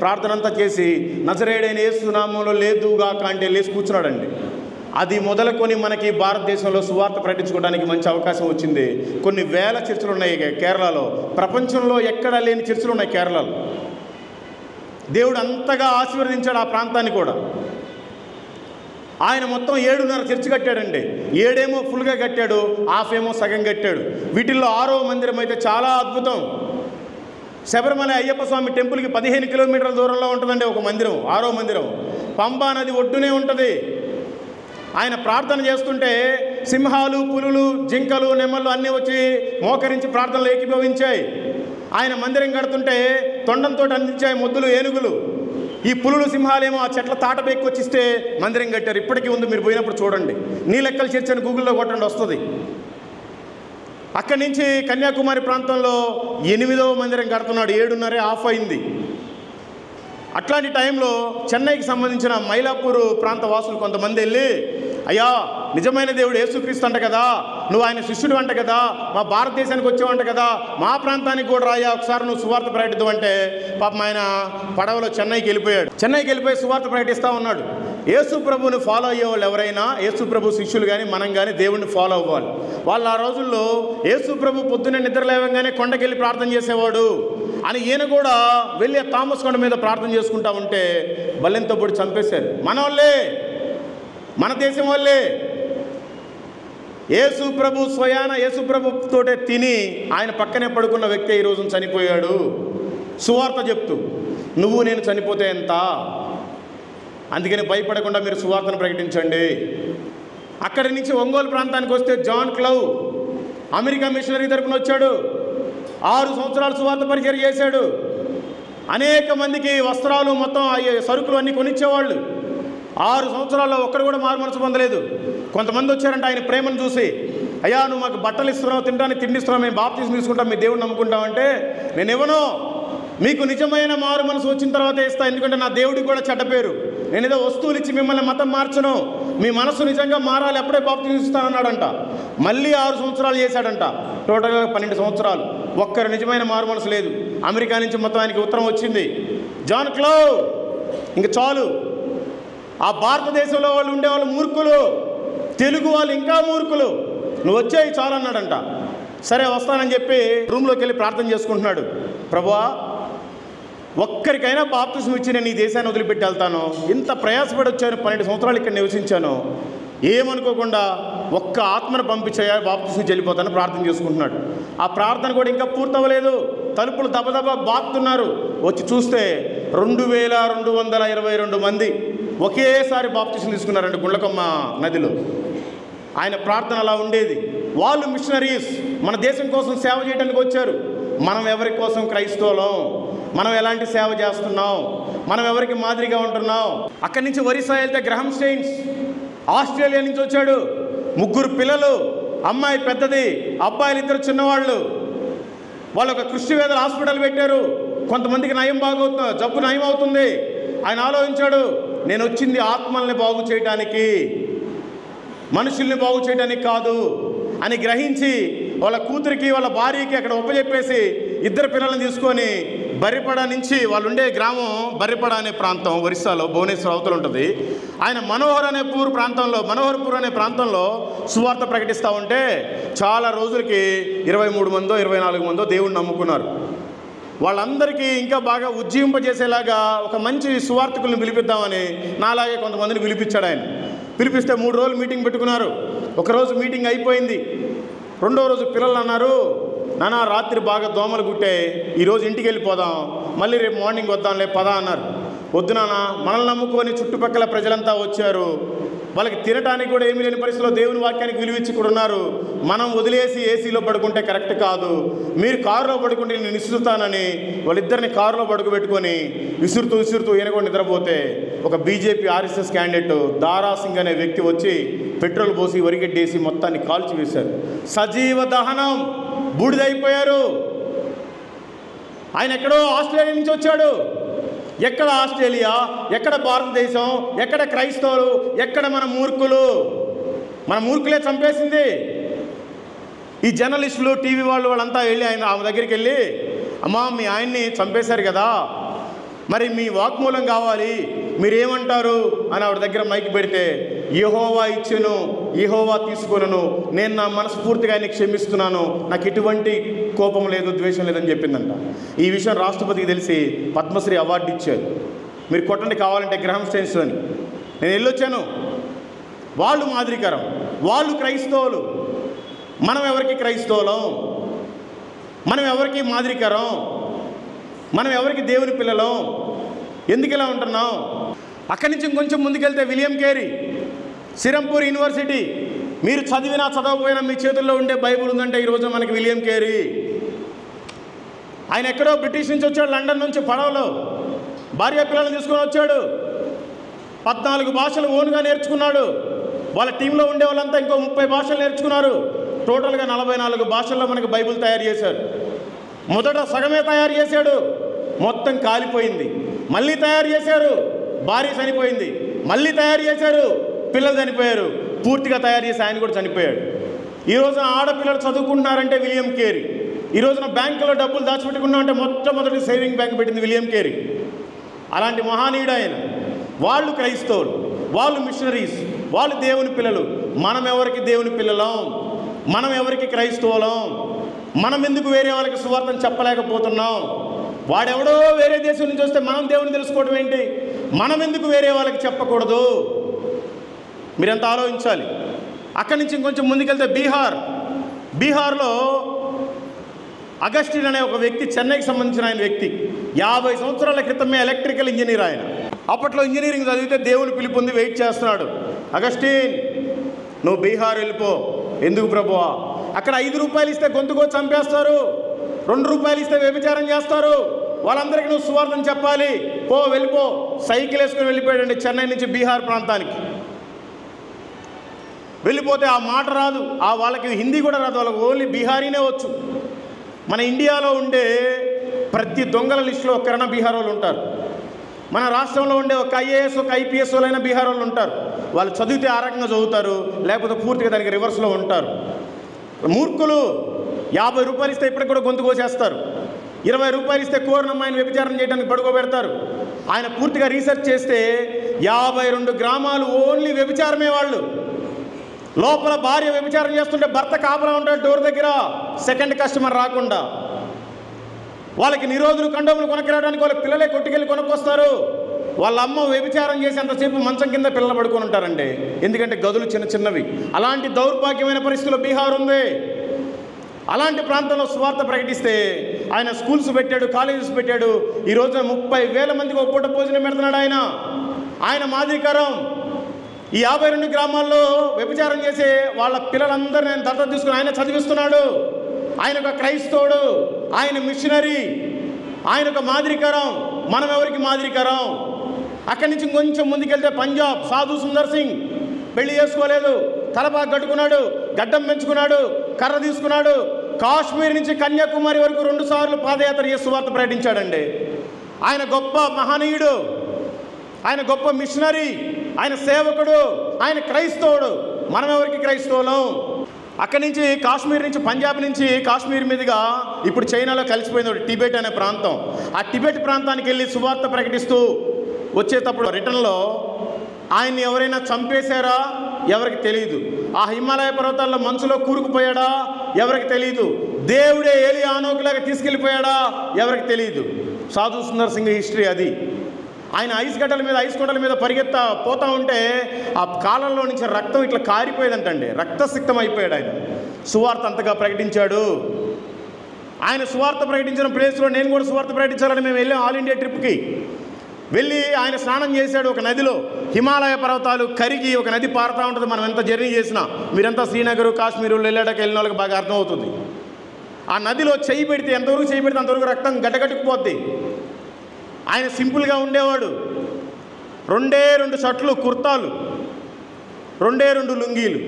ప్రార్థన అంతా చేసి నజరేయుడైన యేసు నామములో లేదుగాక అంటే లేచి కూర్చున్నాడండి. అది మొదలుకొని మనకి భారతదేశంలో సువార్త ప్రకటించుకోవడానికి మంచి అవకాశం వచ్చింది. కొన్ని వేల చర్చిలు ఉన్నాయి కేరళలో, ప్రపంచంలో ఎక్కడా లేని చర్చిలు ఉన్నాయి కేరళలో. దేవుడు అంతగా ఆశీర్వదించాడు ఆ ప్రాంతాన్ని కూడా. ఆయన మొత్తం 7.5 చర్చి కట్టాడండి. 7 ఫుల్గా కట్టాడు, హాఫ్ సగం కట్టాడు. వీటిల్లో 6వ మందిరం అయితే చాలా అద్భుతం. శబరిమల అయ్యప్ప స్వామి టెంపుల్కి 15 కిలోమీటర్ల దూరంలో ఉంటుందండి ఒక మందిరం, 6వ మందిరం. పంబా నది ఒడ్డునే ఉంటుంది. ఆయన ప్రార్థన చేస్తుంటే సింహాలు, పులులు, జింకలు, నెమళ్ళు అన్నీ వచ్చి మోకరించి ప్రార్థనలు ఏకీభవించాయి. ఆయన మందిరం కడుతుంటే తొండంతో అందించాయి మొద్దులు, ఏనుగులు. ఈ పులులు, సింహాలేమో ఆ చెట్ల తాట బెక్కొచ్చిస్తే మందిరం కట్టారు. ఇప్పటికీ ఉంది, మీరు పోయినప్పుడు చూడండి. నీలెక్కల చర్చ్ అని గూగుల్లో కొట్టండి, వస్తుంది. అక్కడి నుంచి కన్యాకుమారి ప్రాంతంలో 8వ మందిరం కడుతున్నాడు. 7.5 ఆఫ్ అయింది. అట్లాంటి టైంలో చెన్నైకి సంబంధించిన మైలాపూర్ ప్రాంత వాసులు కొంతమంది వెళ్ళి, అయ్యా నిజమైన దేవుడు యేసుక్రీస్తు అంట కదా, నువ్వు ఆయన శిష్యుడు అంట కదా, మా భారతదేశానికి వచ్చావంట కదా, మా ప్రాంతానికి కూడా రాయా, ఒకసారి నువ్వు సువార్త ప్రకటిద్దాం అంటే పాపం ఆయన పడవలో చెన్నైకి వెళ్ళిపోయాడు. చెన్నైకి వెళ్ళిపోయి సువార్త ప్రకటిస్తూ ఉన్నాడు. యేసు ప్రభువుని ఫాలో అయ్యేవాళ్ళు ఎవరైనా, యేసు ప్రభు శిష్యులు కానీ మనం కానీ దేవుడిని ఫాలో అవ్వాలి. వాళ్ళు ఆ రోజుల్లో యేసు ప్రభు పొద్దున్నే నిద్ర లేవగానే కొండకెళ్ళి ప్రార్థన చేసేవాడు అని ఈయన కూడా వెళ్ళి థామస్ కొండ మీద ప్రార్థన చేసుకుంటా ఉంటే బల్లెంతో పొడి చంపేశారు. మన వాళ్ళే, మన దేశం వాళ్ళే. యేసు ప్రభు స్వయాన యేసు ప్రభుతోటే తిని ఆయన పక్కనే పడుకున్న వ్యక్తి ఈ రోజున చనిపోయాడు సువార్త చెప్తూ. నువ్వు నేను చనిపోతే ఎంత? అందుకని భయపడకుండా మీరు సువార్తను ప్రకటించండి. అక్కడి నుంచి ఒంగోలు ప్రాంతానికి వస్తే జాన్ క్లౌ అమెరికా మిషనరీ తరపున వచ్చాడు. 6 సంవత్సరాలు సువార్త పరిచయం చేశాడు. అనేక మందికి వస్త్రాలు మొత్తం సరుకులు అన్నీ కొనిచ్చేవాళ్ళు. 6 సంవత్సరాల్లో ఒక్కడు కూడా మారు మనసు పొందలేదు. కొంతమంది వచ్చారంటే ఆయన ప్రేమను చూసి, అయ్యా నువ్వు మాకు బట్టలు ఇస్తున్నావు, తినడానికి తిండి ఇస్తున్నావు, మేము బాప్తిస్మం తీసుకుంటాం, మీ దేవుడిని నమ్ముకుంటామంటే నేను ఇవ్వను. మీకు నిజమైన మారు మనసు వచ్చిన తర్వాత ఇస్తా. ఎందుకంటే నా దేవుడికి కూడా చెడ్డ పేరు. నేను ఏదో వస్తువులు ఇచ్చి మిమ్మల్ని మతం మార్చను. మీ మనసు నిజంగా మారాలి, అప్పుడే బాప్తిస్మం ఇస్తానన్నాడంట. మళ్ళీ 6 సంవత్సరాలు చేశాడంట. టోటల్గా 12 సంవత్సరాలు. ఒక్కరు నిజమైన మారు మనసు లేదు. అమెరికా నుంచి మొత్తం ఆయనకి ఉత్తరం వచ్చింది, జాన్ క్లౌ ఇంక చాలు, ఆ భారతదేశంలో వాళ్ళు ఉండేవాళ్ళు మూర్ఖులు, తెలుగు వాళ్ళు ఇంకా మూర్ఖులు, నువ్వు వచ్చేయి చాలు అన్నాడంట. సరే వస్తానని చెప్పి రూమ్లోకి వెళ్ళి ప్రార్థన చేసుకుంటున్నాడు. ప్రభువా ఒక్కరికైనా బాప్తిస్మం ఇచ్చి నేను ఈ దేశాన్ని వదిలిపెట్టి వెళ్తాను. ఇంత ప్రయాసపడి వచ్చాను, 12 సంవత్సరాలు ఇక్కడ నివసించాను, ఏమనుకోకుండా ఒక్క ఆత్మను పంపించాయా, బాప్తిస్మం వెళ్ళిపోతాను ప్రార్థన చేసుకుంటున్నాడు. ఆ ప్రార్థన కూడా ఇంకా పూర్తవ్వలేదు. తలుపులు దబదబా బాతున్నారు. వచ్చి చూస్తే 2222 మంది ఒకేసారి బాప్తిస్మం తీసుకున్నారండి గుండ్లకమ్మ నదిలో. ఆయన ప్రార్థన అలా ఉండేది. వాళ్ళు మిషనరీస్ మన దేశం కోసం సేవ చేయడానికి వచ్చారు. మనం ఎవరి కోసం క్రైస్తవులం? మనం ఎలాంటి సేవ చేస్తున్నాం? మనం ఎవరికి మాదిరిగా ఉంటున్నాం? అక్కడి నుంచి ఒరిస్సా వెళ్తే గ్రహం స్టెయిన్స్ ఆస్ట్రేలియా నుంచి వచ్చాడు. 3 పిల్లలు, అమ్మాయి పెద్దది, అబ్బాయిలు 2 చిన్నవాళ్ళు. వాళ్ళు ఒక కృష్ణవేదల హాస్పిటల్ పెట్టారు. కొంతమందికి నయం బాగవుతుంది, జబ్బు నయం అవుతుంది. ఆయన ఆలోచించాడు, నేను వచ్చింది ఆత్మల్ని బాగు చేయడానికి, మనుషుల్ని బాగు చేయడానికి కాదు అని గ్రహించి వాళ్ళ కూతురికి వాళ్ళ భార్యకి అక్కడ ఒప్పచెప్పేసి 2 పిల్లల్ని తీసుకొని బర్రిపడ నుంచి, వాళ్ళు ఉండే గ్రామం బర్రిపడ అనే ప్రాంతం ఒరిస్సాలో, భువనేశ్వర్ అవతల ఉంటుంది. ఆయన మనోహర్పూర్ అనే ప్రాంతంలో సువార్త ప్రకటిస్తూ ఉంటే చాలా రోజులకి 23 మందో 24 మందో దేవుణ్ణి నమ్ముకున్నారు. వాళ్ళందరికీ ఇంకా బాగా ఉజ్జీవింపజేసేలాగా ఒక మంచి సువార్తకుల్ని పిలిపిద్దామని నాలాగే కొంతమందిని పిలిపించాడు ఆయన. పిలిపిస్తే 3 రోజులు మీటింగ్ పెట్టుకున్నారు. ఒకరోజు మీటింగ్ అయిపోయింది. 2వ రోజు పిల్లలు అన్నారు, నాన్న రాత్రి బాగా దోమలు కుట్టే, ఈరోజు ఇంటికి వెళ్ళిపోదాం, మళ్ళీ రేపు మార్నింగ్ వద్దాంలే పదా అన్నారు. వద్దు నాన్న, మనల్ని నమ్ముకొని చుట్టుపక్కల ప్రజలంతా వచ్చారు, వాళ్ళకి తినడానికి కూడా ఏమీ లేని పరిస్థితిలో దేవుని వాక్యానికి విలువిచ్చి కూడా ఉన్నారు. మనం వదిలేసి ఏసీలో పడుకుంటే కరెక్ట్ కాదు, మీరు కారులో పడుకుంటే నేను విసురుతానని వాళ్ళిద్దరిని కారులో పడుకోబెట్టుకొని విసురుతూ ఈయన కూడా నిద్రపోతే ఒక బీజేపీ ఆర్ఎస్ఎస్ క్యాండిడేట్ దారా సింగ్ అనే వ్యక్తి వచ్చి పెట్రోల్ పోసి వరిగడ్డేసి మొత్తాన్ని కాల్చి వేశారు. సజీవ దహనం, బూడిదైపోయారు. ఆయన ఎక్కడో ఆస్ట్రేలియా నుంచి వచ్చాడు. ఎక్కడ ఆస్ట్రేలియా, ఎక్కడ భారతదేశం, ఎక్కడ క్రైస్తవులు, ఎక్కడ మన మూర్ఖులు? మన మూర్ఖులే చంపేసింది. ఈ జర్నలిస్టులు, టీవీ వాళ్ళంతా వెళ్ళి ఆమె దగ్గరికి వెళ్ళి, అమ్మా మీ ఆయన్ని చంపేశారు కదా, మరి మీ వాక్మూలం కావాలి, మీరేమంటారు అని ఆవిడ దగ్గర మైక్ పెడితే, యెహోవా ఇచ్చెను, యెహోవా తీసుకొనను, నేను నా మనస్ఫూర్తిగా ఆయన్ని క్షమిస్తున్నాను, నాకు ఎటువంటి కోపం లేదు, ద్వేషం లేదని చెప్పిందంట. ఈ విషయం రాష్ట్రపతికి తెలిసి పద్మశ్రీ అవార్డు ఇచ్చారు. మీరు కొట్టండి కావాలంటే గ్రహం స్టెయిన్స్ అని. నేను వెళ్ళొచ్చాను. వాళ్ళు మాదిరికరం, వాళ్ళు క్రైస్తవులు. మనం ఎవరికి క్రైస్తవులం? మనం ఎవరికి మాదిరికరం? మనం ఎవరికి దేవుని పిల్లలం? ఎందుకు ఇలా ఉంటున్నాం? అక్కడి నుంచి ఇంకొంచెం ముందుకెళ్తే విలియం కేరీ, సిరంపూర్ యూనివర్సిటీ. మీరు చదివినా చదవకపోయినా మీ చేతుల్లో ఉండే బైబుల్ ఉందంటే ఈరోజు మనకి విలియం కేరీ. ఆయన ఎక్కడో బ్రిటిష్ నుంచి వచ్చాడు, లండన్ నుంచి పడవలో భార్య పిల్లల్ని తీసుకొని వచ్చాడు. 14 భాషలు ఓన్గా నేర్చుకున్నాడు. వాళ్ళ టీంలో ఉండే వాళ్ళంతా ఇంకో 30 భాషలు నేర్చుకున్నారు. టోటల్గా 44 భాషల్లో మనకి బైబుల్ తయారు చేశారు. మొదట సగమే తయారు చేశాడు, మొత్తం కాలిపోయింది. మళ్ళీ తయారు చేశారు, భార్య చనిపోయింది. మళ్ళీ తయారు చేశారు, పిల్లలు చనిపోయారు. పూర్తిగా తయారు చేసి ఆయన కూడా చనిపోయాడు. ఈ రోజున ఆడపిల్లలు చదువుకుంటున్నారంటే విలియం కేరీ. ఈ రోజున బ్యాంకులో డబ్బులు దాచిపెట్టుకున్నామంటే మొట్టమొదటి సేవింగ్ బ్యాంక్ పెట్టింది విలియం కేరీ. అలాంటి మహానీయుడు ఆయన. వాళ్ళు క్రైస్తవులు, వాళ్ళు మిషనరీస్, వాళ్ళు దేవుని పిల్లలు. మనం ఎవరికి దేవుని పిల్లలం? మనం ఎవరికి క్రైస్తవులం? మనం ఎందుకు వేరే వాళ్ళకి సువార్తను చెప్పలేకపోతున్నాం? వాడెవడో వేరే దేశం నుంచి వస్తే మనం దేవుని తెలుసుకోవడం ఏంటి? మనం ఎందుకు వేరే వాళ్ళకి చెప్పకూడదు? మీరంతా ఆలోచించాలి. అక్కడి నుంచి ఇంకొంచెం ముందుకెళ్తే బీహార్లో అగస్టిన్ అనే ఒక వ్యక్తి, చెన్నైకి సంబంధించిన ఆయన వ్యక్తి, 50 సంవత్సరాల క్రితమే ఎలక్ట్రికల్ ఇంజనీర్. ఆయన అప్పట్లో ఇంజనీరింగ్ చదివితే దేవుని పిలుపు పొంది వెయిట్ చేస్తున్నాడు. అగస్టిన్, నువ్వు బీహార్ వెళ్ళిపో. ఎందుకు ప్రభువా? అక్కడ 5 రూపాయలు ఇస్తే గొంతుకో చంపేస్తారు, 2 రూపాయలు ఇస్తే వ్యభిచారం చేస్తారు, వాళ్ళందరికీ నువ్వు సువార్తను చెప్పాలి, పో వెళ్ళిపో. సైకిల్ వేసుకొని వెళ్ళిపోయాడండి చెన్నై నుంచి బీహార్ ప్రాంతానికి. వెళ్ళిపోతే ఆ మాట రాదు, వాళ్ళకి హిందీ కూడా రాదు, వాళ్ళకి ఓన్లీ బీహారీనే వచ్చు. మన ఇండియాలో ఉండే ప్రతి దొంగల లిస్టులో ఒక్కరైనా బీహార్ వాళ్ళు ఉంటారు. మన రాష్ట్రంలో ఉండే ఒక ఐఏఎస్, ఒక ఐపీఎస్ వాళ్ళైనా బీహార్ వాళ్ళు ఉంటారు. వాళ్ళు చదివితే ఆ రకంగా చదువుతారు, లేకపోతే పూర్తిగా దానికి రివర్స్లో ఉంటారు. మూర్ఖులు 50 రూపాయలు ఇస్తే ఇప్పటికి కూడా గొంతు కోసేస్తారు. 20 రూపాయలు ఇస్తే కోరినమ్మాయిని వ్యభిచారం చేయడానికి పడుకోబెడతారు. ఆయన పూర్తిగా రీసెర్చ్ చేస్తే 52 గ్రామాలు ఓన్లీ వ్యభిచారమే. వాళ్ళు లోపల భార్య వ్యభిచారం చేస్తుంటే భర్త కాపలా ఉంటాడు డోర్ దగ్గర, సెకండ్ కస్టమర్ రాకుండా. వాళ్ళకి నిరోధులు, కండోములు కొనక్కరావడానికి వాళ్ళ పిల్లలే కొట్టుకెళ్ళి కొనుక్కొస్తారు. వాళ్ళ అమ్మ వ్యభిచారం చేసి అంతసేపు మంచం కింద పిల్లలు పడుకొని ఉంటారండి, ఎందుకంటే గదులు చిన్న చిన్నవి. అలాంటి దౌర్భాగ్యమైన పరిస్థితుల్లో బీహార్ ఉంది. అలాంటి ప్రాంతంలో సువార్త ప్రకటిస్తే ఆయన స్కూల్స్ పెట్టాడు, కాలేజెస్ పెట్టాడు. ఈ రోజున 30,000 మందికి ఒక పూట భోజనం పెడుతున్నాడు ఆయన మాదిరికరం. ఈ 52 గ్రామాల్లో వ్యభిచారం చేసే వాళ్ళ పిల్లలందరూ నేను దత్తత తీసుకుని ఆయన చదివిస్తున్నాడు. ఆయన ఒక క్రైస్తవుడు, ఆయన మిషనరీ, ఆయన ఒక మాదిరికరం. మనం ఎవరికి మాదిరికరం? అక్కడి నుంచి కొంచెం ముందుకెళ్తే పంజాబ్, సాధు సుందర్ సింగ్ పెళ్లి చేసుకోలేదు, తలపాగా కట్టుకున్నాడు, గడ్డం పెంచుకున్నాడు, కర్ర తీసుకున్నాడు. కాశ్మీర్ నుంచి కన్యాకుమారి వరకు 2 సార్లు పాదయాత్ర చేసి సువార్త ప్రకటించాడండి. ఆయన గొప్ప మహనీయుడు, ఆయన గొప్ప మిషనరీ, ఆయన సేవకుడు, ఆయన క్రైస్తవుడు. మనం ఎవరికి క్రైస్తవులం? అక్కడి నుంచి కాశ్మీర్ నుంచి, పంజాబ్ నుంచి కాశ్మీర్ మీదుగా ఇప్పుడు చైనాలో కలిసిపోయింది టిబెట్ అనే ప్రాంతం. ఆ టిబెట్ ప్రాంతానికి వెళ్ళి సువార్త ప్రకటిస్తూ వచ్చేటప్పుడు రిటర్న్లో ఆయన్ని ఎవరైనా చంపేశారా ఎవరికి తెలియదు. ఆ హిమాలయ పర్వతాల్లో మంచులో కూరుకుపోయాడా ఎవరికి తెలియదు. దేవుడే ఏలియా ఆనోకులాగా తీసుకెళ్ళిపోయాడా ఎవరికి తెలియదు. సాధు సుందర్ సింగ్ హిస్టరీ అది. ఆయన ఐస్ కొండల మీద పోతా ఉంటే ఆ కాలంలో నుంచి రక్తం ఇట్లా కారిపోయేదంటండి, రక్తసిక్తం అయిపోయాడు. ఆయన సువార్త అంతగా ప్రకటించాడు. ఆయన సువార్త ప్రకటించిన ప్లేస్లో నేను కూడా సువార్త ప్రకటించాలని మేము వెళ్ళాం. ఆల్ ఇండియా ట్రిప్కి వెళ్ళి ఆయన స్నానం చేశాడు ఒక నదిలో. హిమాలయ పర్వతాలు కరిగి ఒక నది పారుతూ ఉంటుంది. మనం ఎంత జర్నీ చేసినా, మీరంతా శ్రీనగర్, కాశ్మీరు, లెల్లాడకి వెళ్ళిన వాళ్ళకి బాగా అర్థమవుతుంది. ఆ నదిలో చెయ్యి పెడితే ఎంతవరకు అంతవరకు రక్తం గడ్డగట్టుకుపోద్ది. ఆయన సింపుల్గా ఉండేవాడు. 2 షర్ట్లు, కుర్తాలు, 2 లుంగీలు.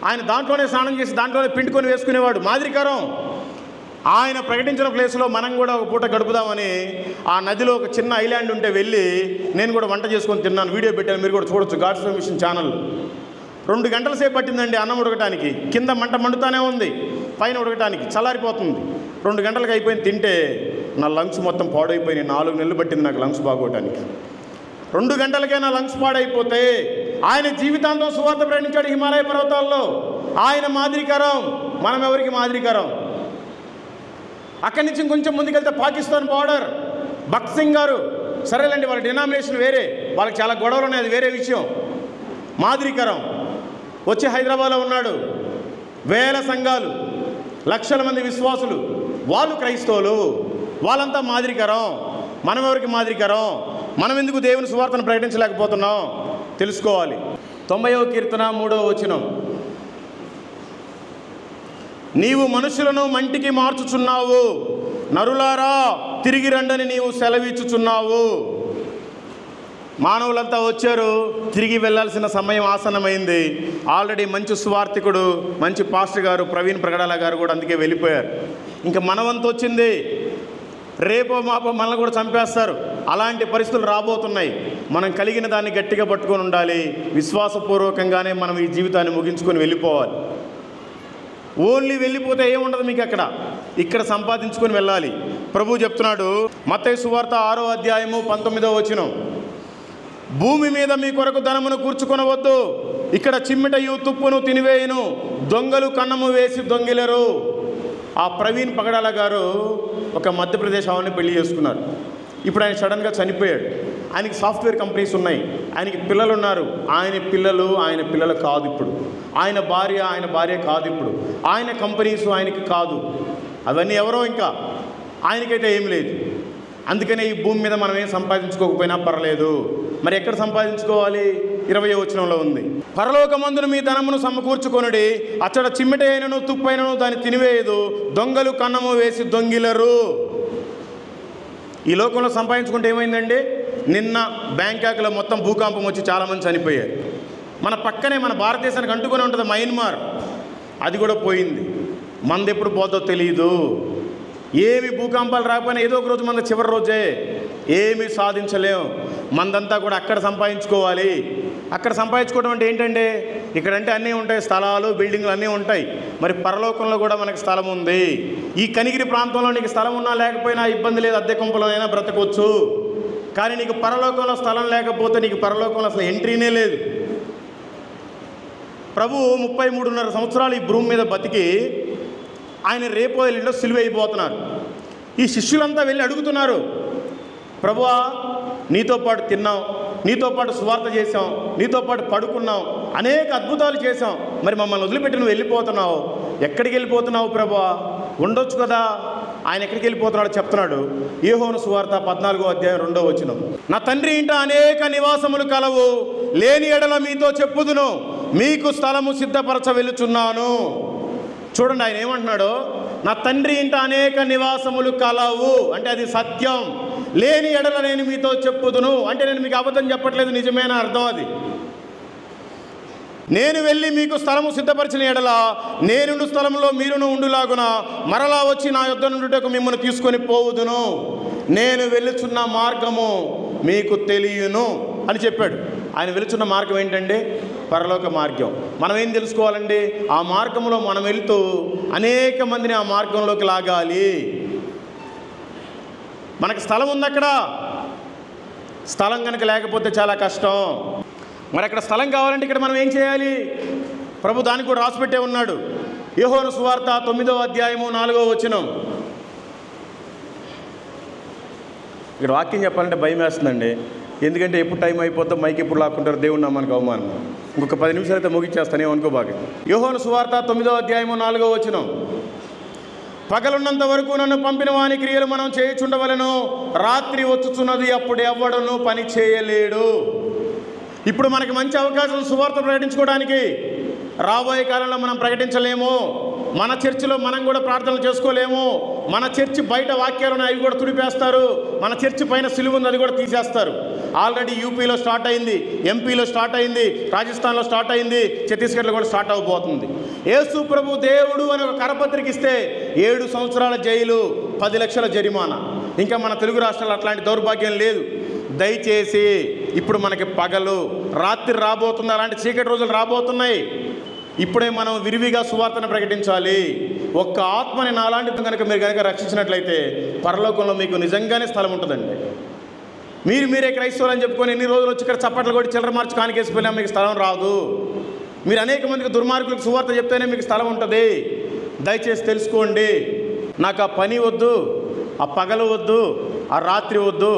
ఆయన దాంట్లోనే స్నానం చేసి దాంట్లోనే పిండుకొని వేసుకునేవాడు. మాదిరికరం. ఆయన ప్రకటించిన ప్లేస్లో మనం కూడా ఒక పూట గడుపుదామని ఆ నదిలో ఒక చిన్న ఐలాండ్ ఉంటే వెళ్ళి నేను కూడా వంట చేసుకొని తిన్నాను. వీడియో పెట్టాను, మీరు కూడా చూడొచ్చు గాడ్స్ మిషన్ ఛానల్. 2 గంటల సేపు పట్టిందండి అన్నం ఉడకటానికి. కింద మంట మండుతానే ఉంది, పైన ఉడకటానికి చల్లారిపోతుంది. 2 గంటలకు అయిపోయింది. తింటే నా లంగ్స్ మొత్తం పాడైపోయినాయి. 4 నెలలు పట్టింది నాకు లంగ్స్ బాగోటానికి. 2 గంటలకే నా లంగ్స్ పాడైపోతే ఆయన జీవితాంతం సువార్త ప్రకటించాడు హిమాలయ పర్వతాల్లో. ఆయన మాదిరికరం. మనం ఎవరికి మాదిరికరం? అక్కడి నుంచి కొంచెం ముందుకెళ్తే పాకిస్తాన్ బార్డర్. భగత్ సింగ్ గారు, సరేలేండి వాళ్ళ డినామినేషన్ వేరే, వాళ్ళకి చాలా గొడవలు ఉన్నాయి, అది వేరే విషయం. మాదిరికరం. వచ్చి హైదరాబాద్లో ఉన్నాడు. 1000 సంఘాలు, లక్షల మంది విశ్వాసులు, వాళ్ళు క్రైస్తవులు, వాళ్ళంతా మాదిరికరం. మనం ఎవరికి మాదిరికరం? మనం ఎందుకు దేవుని సువార్తను ప్రకటించలేకపోతున్నాం తెలుసుకోవాలి. 90వ కీర్తన 3వ వచనం, నీవు మనుషులను మంటికి మార్చుచున్నావు, నరులారా తిరిగి రండని నీవు సెలవిచ్చుచున్నావు. మానవులంతా వచ్చారు, తిరిగి వెళ్ళాల్సిన సమయం ఆసన్నమైంది. ఆల్రెడీ మంచి సువార్థికుడు, మంచి పాస్టర్ గారు ప్రవీణ్ ప్రగడాల గారు కూడా అందుకే వెళ్ళిపోయారు. ఇంకా మనవంతు వచ్చింది. రేపో మాపో మనల్ని కూడా చంపేస్తారు. అలాంటి పరిస్థితులు రాబోతున్నాయి. మనం కలిగిన దాన్ని గట్టిగా పట్టుకొని ఉండాలి. విశ్వాసపూర్వకంగానే మనం ఈ జీవితాన్ని ముగించుకొని వెళ్ళిపోవాలి. ఓన్లీ వెళ్ళిపోతే ఏముండదు మీకు అక్కడ, ఇక్కడ సంపాదించుకొని వెళ్ళాలి. ప్రభు చెప్తున్నాడు మత్తయి సువార్త 6వ అధ్యాయము 19వ వచనం, భూమి మీద మీ కొరకు ధనమును కూర్చుకొనవద్దు, ఇక్కడ చిమ్మిటయు తుప్పును తినివేయును, దొంగలు కన్నము వేసి దొంగిలరు. ఆ ప్రవీణ్ పగడాల గారు ఒక మధ్యప్రదేశ్ ఆవిడని పెళ్లి చేసుకున్నారు. ఇప్పుడు ఆయన సడన్గా చనిపోయాడు. ఆయనకి సాఫ్ట్వేర్ కంపెనీస్ ఉన్నాయి, ఆయనకి పిల్లలు ఉన్నారు. ఆయన పిల్లలు కాదు ఇప్పుడు. ఆయన భార్య కాదు ఇప్పుడు. ఆయన కంపెనీస్ ఆయనకి కాదు. అవన్నీ ఎవరో ఇంకా, ఆయనకైతే ఏం లేదు. అందుకనే ఈ భూమి మీద మనం ఏం సంపాదించుకోకపోయినా పర్లేదు. మరి ఎక్కడ సంపాదించుకోవాలి? 20వ వచనంలో ఉంది, పరలోకమందును మీ ధనమును సమకూర్చుకొనుడి, అచ్చట చిమ్మెటైనను తుప్పైనను దాన్ని తినివేయదు, దొంగలు కన్నము వేసి దొంగిలరు. ఈ లోకంలో సంపాదించుకుంటే ఏమైందండి? నిన్న బ్యాంకాక్లో మొత్తం భూకంపం వచ్చి చాలామంది చనిపోయారు. మన పక్కనే మన భారతదేశానికి అంటుకొని ఉంటుంది మయన్మార్, అది కూడా పోయింది. మంది ఎప్పుడు పోతో తెలియదు. ఏమి భూకంపాలు రాకపోయినా ఏదో ఒక రోజు మన చివరి రోజే, ఏమీ సాధించలేం. మందంతా కూడా అక్కడ సంపాదించుకోవాలి. అక్కడ సంపాదించుకోవడం అంటే ఏంటంటే, ఇక్కడంటే అన్నీ ఉంటాయి, స్థలాలు బిల్డింగ్లు అన్నీ ఉంటాయి. మరి పరలోకంలో కూడా మనకి స్థలం ఉంది. ఈ కనిగిరి ప్రాంతంలో నీకు స్థలం ఉన్నా లేకపోయినా ఇబ్బంది లేదు, అద్దె కొంపలో అయినా బ్రతకొచ్చు. కానీ నీకు పరలోకంలో స్థలం లేకపోతే నీకు పరలోకంలో అసలు ఎంట్రీనే లేదు. ప్రభు 33.5 సంవత్సరాలు ఈ భూమి మీద బతికి ఆయన రేపో ఎల్లుండో సిలువ అయిపోతున్నారు. ఈ శిష్యులంతా వెళ్ళి అడుగుతున్నారు, ప్రభువా నీతో పాటు తిన్నాం, నీతో పాటు సువార్త చేసాం, నీతో పాటు పడుకున్నాం, అనేక అద్భుతాలు చేసాం, మరి మమ్మల్ని వదిలిపెట్టి నువ్వు వెళ్ళిపోతున్నావు. ఎక్కడికి వెళ్ళిపోతున్నావు ప్రభువా? ఉండొచ్చు కదా. ఆయన ఎక్కడికి వెళ్ళిపోతున్నాడో చెప్తున్నాడు. యోహాను సువార్త 14వ అధ్యాయం 2వ వచనం, నా తండ్రి ఇంట అనేక నివాసములు కలవు, లేని ఎడల మీతో చెప్పుదును, మీకు స్థలము సిద్ధపరచ వెళుచున్నాను. చూడండి ఆయన ఏమంటున్నాడు, నా తండ్రి ఇంట అనేక నివాసములు కలవు అంటే అది సత్యం. లేని ఎడల నేను మీతో చెప్పుదును అంటే నేను మీకు అబద్ధం చెప్పట్లేదు, నిజమేనా అర్థం అది. నేను వెళ్ళి మీకు స్థలము సిద్ధపరిచిన ఎడల నేనుండు స్థలంలో మీరును ఉండులాగున మరలా వచ్చి నా యొద్ద నుండుటకు మిమ్మల్ని తీసుకొని పోవుదును. నేను వెళ్ళుచున్న మార్గము మీకు తెలియను అని చెప్పాడు. ఆయన వెళుచున్న మార్గం ఏంటంటే పరలోక మార్గం. మనం ఏం తెలుసుకోవాలండి? ఆ మార్గంలో మనం వెళుతూ అనేక మందిని ఆ మార్గంలోకి లాగాలి. మనకి స్థలం ఉంది, అక్కడ స్థలం కనుక లేకపోతే చాలా కష్టం. మరి అక్కడ స్థలం కావాలంటే ఇక్కడ మనం ఏం చేయాలి? ప్రభు దానికి కూడా రాసిపెట్టే ఉన్నాడు. యోహాను సువార్త 9వ అధ్యాయము 4వ వచనం. ఇక్కడ వాక్యం చెప్పాలంటే భయం వేస్తుందండి. ఎందుకంటే ఎప్పుడు టైం అయిపోతాం, మైక్ ఎప్పుడు లాక్కుంటారు, దేవుడు నామానికి అవమానం. ఇంకొక 10 నిమిషాలు అయితే ముగించేస్తానే అనుకోబాగా. యోహాను సువార్త 9వ అధ్యాయము 4వ వచనం, పగలున్నంత వరకు నన్ను పంపిన వాని క్రియలు మనం చేయుచుండవలను, రాత్రి వచ్చుచున్నది, అప్పుడు ఎవ్వడను పని చేయలేడు. ఇప్పుడు మనకి మంచి అవకాశం సువార్త ప్రకటించుకోవడానికి. రాబోయే కాలంలో మనం ప్రకటించలేము. మన చర్చిలో మనం కూడా ప్రార్థనలు చేసుకోలేము. మన చర్చి బయట వాక్యాలను అవి కూడా తుడిపేస్తారు. మన చర్చి పైన సిలువ ఉంది, అది కూడా తీసేస్తారు. ఆల్రెడీ యూపీలో స్టార్ట్ అయింది, ఎంపీలో స్టార్ట్ అయింది, రాజస్థాన్లో స్టార్ట్ అయింది, ఛత్తీస్గఢ్లో కూడా స్టార్ట్ అవబోతుంది. యేసు ప్రభు దేవుడు అని ఒక కరపత్రిక ఇస్తే 7 సంవత్సరాల జైలు, 10 లక్షల జరిమానా. ఇంకా మన తెలుగు రాష్ట్రాల్లో అట్లాంటి దౌర్భాగ్యం లేదు. దయచేసి ఇప్పుడు మనకి పగలు రాత్రి రాబోతుంది, అలాంటి చీకటి రోజులు రాబోతున్నాయి. ఇప్పుడే మనం విరివిగా సువార్తను ప్రకటించాలి. ఒక్క ఆత్మని నాలాంటి కనుక మీరు కనుక రక్షించినట్లయితే పరలోకంలో మీకు నిజంగానే స్థలం ఉంటుందండి. మీరే క్రైస్తవులు అని చెప్పుకొని ఎన్ని రోజులు వచ్చి ఇక్కడ చప్పట్లు కొట్టి చిల్లర మార్చి కానికేసిపోయినా మీకు స్థలం రాదు. మీరు అనేక మందికి దుర్మార్గులకు సువార్త చెప్తేనే మీకు స్థలం ఉంటుంది. దయచేసి తెలుసుకోండి. నాకు ఆ పని వద్దు, ఆ పగలు వద్దు, ఆ రాత్రి వద్దు.